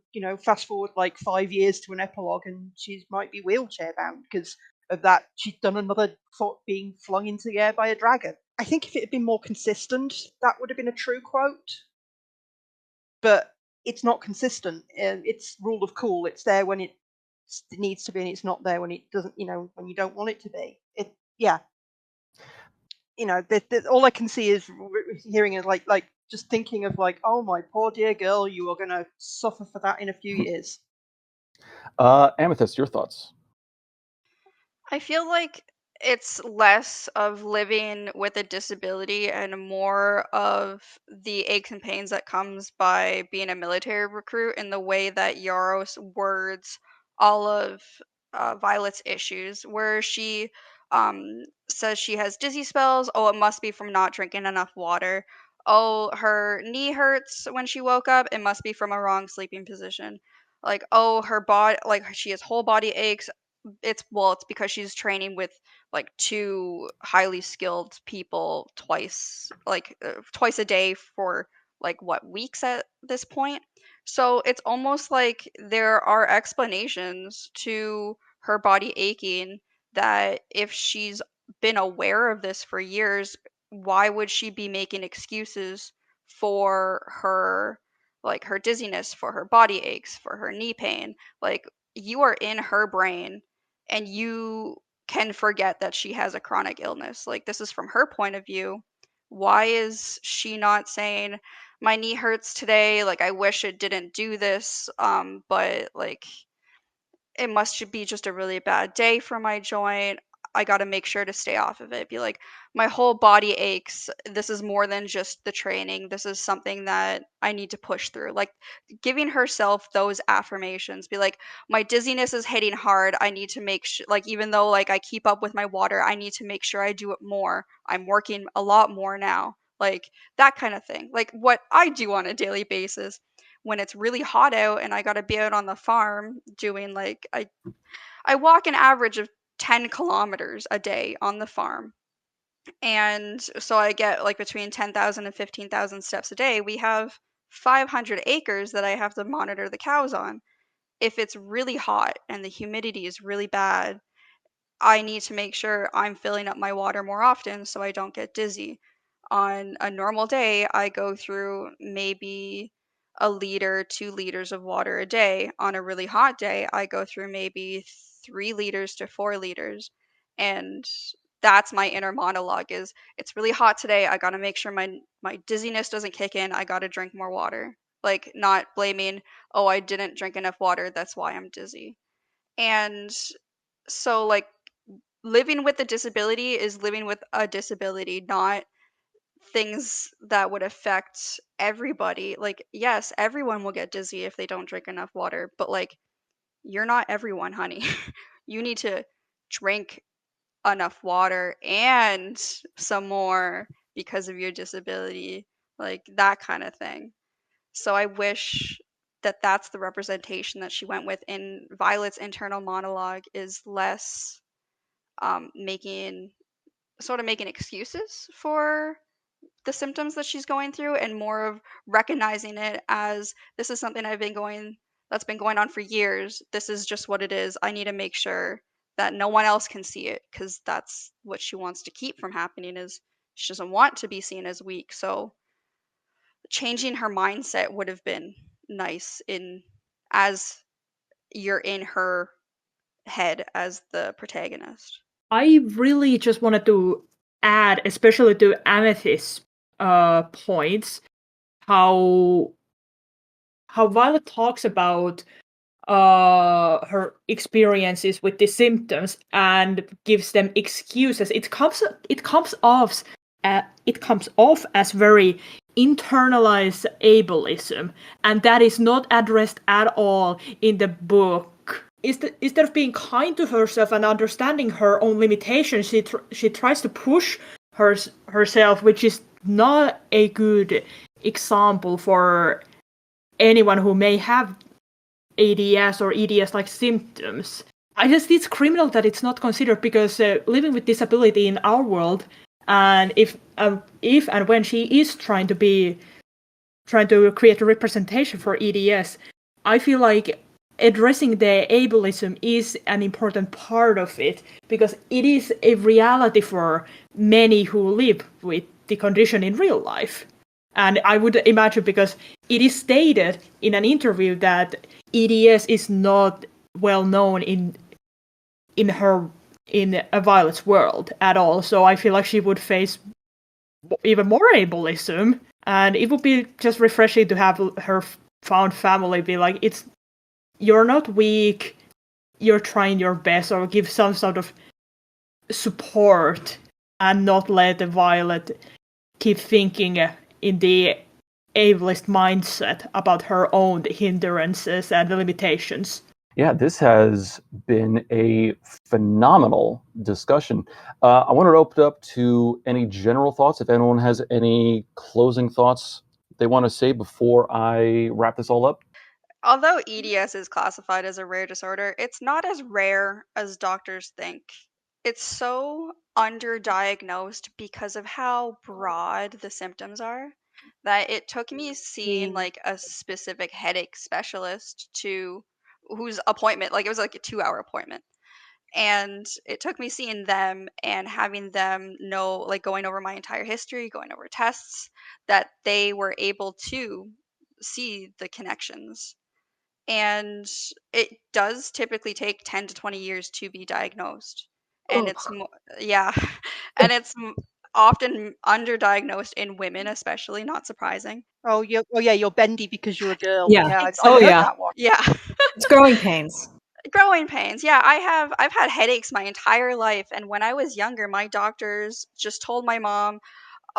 fast forward like 5 years to an epilogue and she might be wheelchair bound because of that. She's done another being flung into the air by a dragon. I think if it had been more consistent, that would have been a true quote. But it's not consistent. It's rule of cool. It's there when it needs to be, and it's not there when it doesn't. When you don't want it to be. All I can see is hearing it like just thinking of like, oh my poor dear girl, you are going to suffer for that in a few years. Amethyst, your thoughts? I feel like it's less of living with a disability and more of the aches and pains that comes by being a military recruit, in the way that Yaros words all of Violet's issues, where she says she has dizzy spells. Oh, it must be from not drinking enough water. Oh, her knee hurts when she woke up. It must be from a wrong sleeping position. like, oh, her body, like she has whole body aches. It's because she's training with like 2 highly skilled people twice a day for like what, weeks at this point. So it's almost like there are explanations to her body aching, that if she's been aware of this for years, why would she be making excuses for her, like her dizziness, for her body aches, for her knee pain? Like, you are in her brain and you can forget that she has a chronic illness. Like, this is from her point of view. Why is she not saying, my knee hurts today, like I wish it didn't do this, but like it must be just a really bad day for my joint. I got to make sure to stay off of it. Be like, my whole body aches. This is more than just the training. This is something that I need to push through. Like, giving herself those affirmations. Be like, my dizziness is hitting hard. I need to make sure, like, even though like I keep up with my water, I need to make sure I do it more. I'm working a lot more now. Like, that kind of thing. Like what I do on a daily basis when it's really hot out and I got to be out on the farm doing, like, I walk an average of 10 kilometers a day on the farm. And so I get like between 10,000 and 15,000 steps a day. We have 500 acres that I have to monitor the cows on. If it's really hot and the humidity is really bad, I need to make sure I'm filling up my water more often so I don't get dizzy. On a normal day, I go through maybe a liter, 2 liters of water a day. On a really hot day, I go through maybe 3 liters to 4 liters. And that's my inner monologue is, it's really hot today. I got to make sure my dizziness doesn't kick in. I got to drink more water. Like, not blaming, oh, I didn't drink enough water, that's why I'm dizzy. And so, like, living with a disability is living with a disability, not things that would affect everybody. Like, yes, everyone will get dizzy if they don't drink enough water, but like, you're not everyone, honey. You need to drink enough water and some more because of your disability, like that kind of thing. So I wish that that's the representation that she went with in Violet's internal monologue, is less making making excuses for the symptoms that she's going through, and more of recognizing it as, this is something that's been going on for years. This is just what it is. I need to make sure that no one else can see it, because that's what she wants to keep from happening, is she doesn't want to be seen as weak. So changing her mindset would have been nice, in as you're in her head as the protagonist. I really just wanted to add, especially to Amethyst's points, how Violet talks about her experiences with the symptoms and gives them excuses. It comes off as very internalized ableism, and that is not addressed at all in the book. Instead of being kind to herself and understanding her own limitations, she tries to push herself, which is not a good example for anyone who may have ADS or EDS-like symptoms. I guess it's criminal that it's not considered, because living with disability in our world, and if and when she is trying to create a representation for EDS, I feel like addressing the ableism is an important part of it, because it is a reality for many who live with the condition in real life. And I would imagine, because it is stated in an interview that EDS is not well known in Violet's world at all, so I feel like she would face even more ableism, and it would be just refreshing to have her found family be like, you're not weak, you're trying your best, or give some sort of support, and not let Violet keep thinking in the ableist mindset about her own hindrances and limitations. Yeah, this has been a phenomenal discussion. I want to open it up to any general thoughts. If anyone has any closing thoughts they want to say before I wrap this all up. Although EDS is classified as a rare disorder, it's not as rare as doctors think. It's so underdiagnosed because of how broad the symptoms are that it took me seeing like a specific headache specialist whose appointment, like it was like a 2-hour appointment. And it took me seeing them and having them know, like going over my entire history, going over tests, that they were able to see the connections. And it does typically take 10 to 20 years to be diagnosed. And it's yeah, and it's often underdiagnosed in women, especially, not surprising. Oh, yeah, you're bendy because you're a girl. Yeah. I've Oh, heard yeah. that one. Yeah. It's growing pains. Growing pains. Yeah, I've had headaches my entire life, and when I was younger, my doctors just told my mom,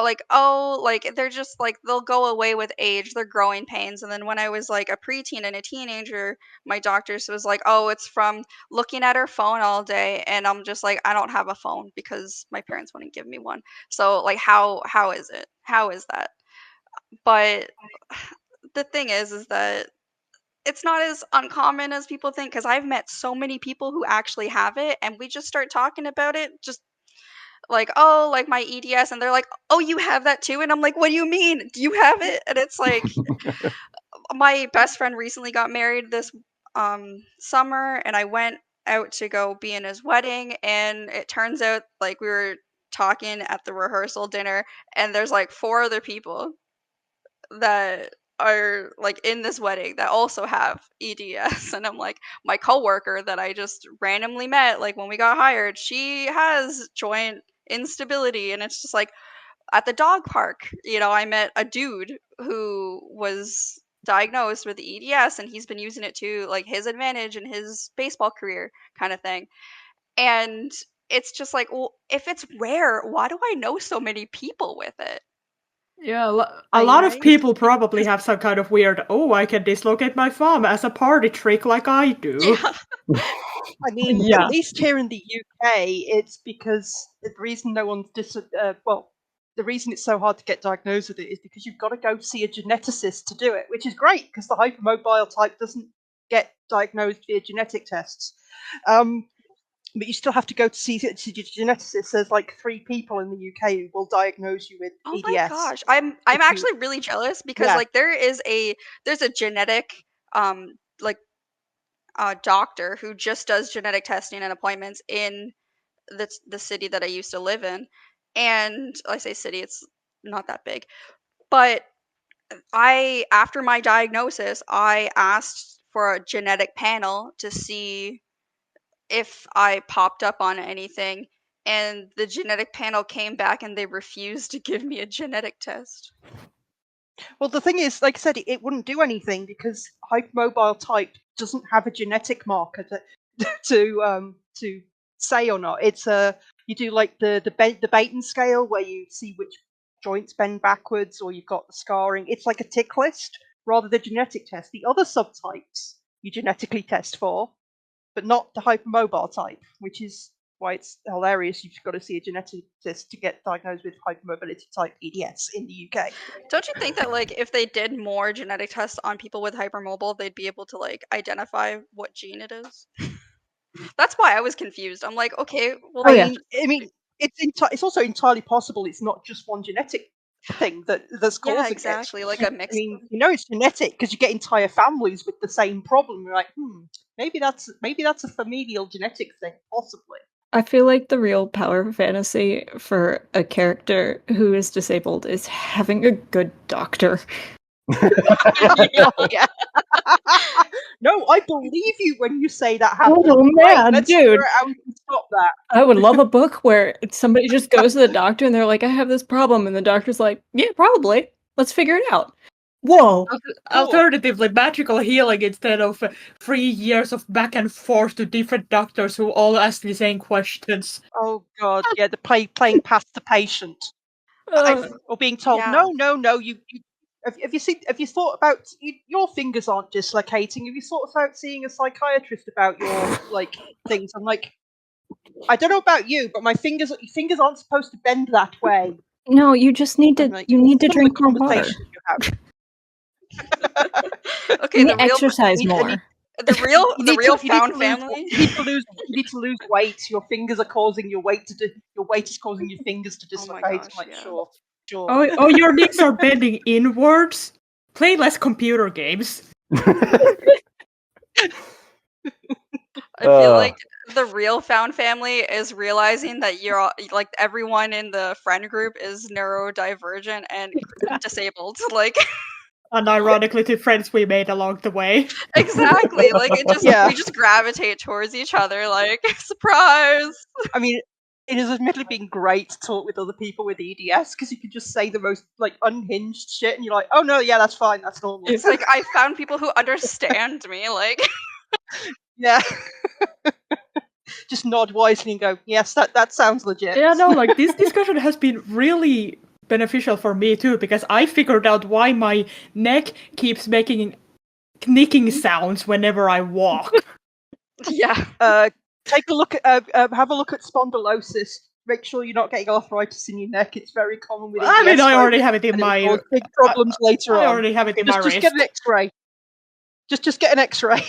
like, oh, like they're just like they'll go away with age, they're growing pains. And then when I was like a preteen and a teenager, my doctors was like, oh, it's from looking at her phone all day. And I'm just like, I don't have a phone because my parents wouldn't give me one. So like how is it? How is that? But the thing is that it's not as uncommon as people think, because I've met so many people who actually have it, and we just start talking about it, just like, oh, like my EDS, and they're like, oh, you have that too? And I'm like, what do you mean? Do you have it? And it's like, my best friend recently got married this summer, and I went out to go be in his wedding, and it turns out like we were talking at the rehearsal dinner, and there's like 4 other people that are like in this wedding that also have EDS. And I'm like, my coworker that I just randomly met like when we got hired, she has joint instability. And it's just like at the dog park, I met a dude who was diagnosed with EDS, and he's been using it to like his advantage in his baseball career kind of thing. And it's just like, well, if it's rare, why do I know so many people with it? Yeah, a lot of people probably have some kind of weird, I can dislocate my thumb as a party trick like I do. Yeah. I mean, Yeah. at least here in the UK, it's because the reason no one's the reason it's so hard to get diagnosed with it is because you've got to go see a geneticist to do it, which is great because the hypermobile type doesn't get diagnosed via genetic tests. But you still have to go to see your geneticist. There's like 3 people in the UK who will diagnose you with EDS. Oh my gosh, I'm actually really jealous because like there's a genetic doctor who just does genetic testing and appointments in the city that I used to live in. And I say city, it's not that big. But after my diagnosis, I asked for a genetic panel to see if I popped up on anything, and the genetic panel came back and they refused to give me a genetic test. Well, the thing is, like I said, it wouldn't do anything because hypermobile type doesn't have a genetic marker to say or not. It's you do like the Baton scale where you see which joints bend backwards, or you've got the scarring. It's like a tick list rather than a genetic test. The other subtypes you genetically test for, but not the hypermobile type, which is why it's hilarious. You've got to see a geneticist to get diagnosed with hypermobility type EDS in the UK. Don't you think that like if they did more genetic tests on people with hypermobile, they'd be able to like identify what gene it is? That's why I was confused. I'm like, okay, well, I mean, it's also entirely possible it's not just one genetic thing that's causing yeah, exactly, it. like a mix. I mean, it's genetic because you get entire families with the same problem. You're like, maybe that's a familial genetic thing, possibly. I feel like the real power fantasy for a character who is disabled is having a good doctor. Yeah. No, I believe you when you say that happens. Oh man, Let's dude! figure out how we can stop that. I would love a book where somebody just goes to the doctor and they're like, "I have this problem," and the doctor's like, "Yeah, probably. Let's figure it out." Whoa! Alternatively, magical healing instead of 3 years of back and forth to different doctors who all ask the same questions. Oh god, yeah, the playing past the patient, or being told, Yeah. no. Have you thought about your fingers aren't dislocating? Have you thought about seeing a psychiatrist about your things? I'm like, I don't know about you, but my fingers aren't supposed to bend that way. No, you just need to. Like, you need to drink more water. Okay, You the real exercise You need- more. the real You the need real to- you need found to lose- family. You need to lose weight. Your fingers are causing your weight your weight is causing your fingers to Oh my dislocate. gosh, I'm like, yeah. sure. Oh, your knees are bending inwards? Play less computer games. I feel like the real found family is realizing that you're all, like everyone in the friend group is neurodivergent and disabled. Like And ironically, to friends we made along the way. exactly. Like it just Yeah. we just gravitate towards each other. Like surprise. I mean, it has admittedly been great to talk with other people with EDS because you can just say the most like unhinged shit, and you're like, oh no, yeah, that's fine, that's normal. It's like I found people who understand me. Like Yeah. Just nod wisely and go, yes, that sounds legit. Yeah, no, like this discussion has been really beneficial for me too, because I figured out why my neck keeps making knicking sounds whenever I walk. yeah. Take a look at have a look at spondylosis. Make sure you're not getting arthritis in your neck. It's very common with EDS. I mean, I folk, already have it in and it'll my. cause big problems later on. I already have it in my Just wrist. get an X-ray. Just get an X-ray.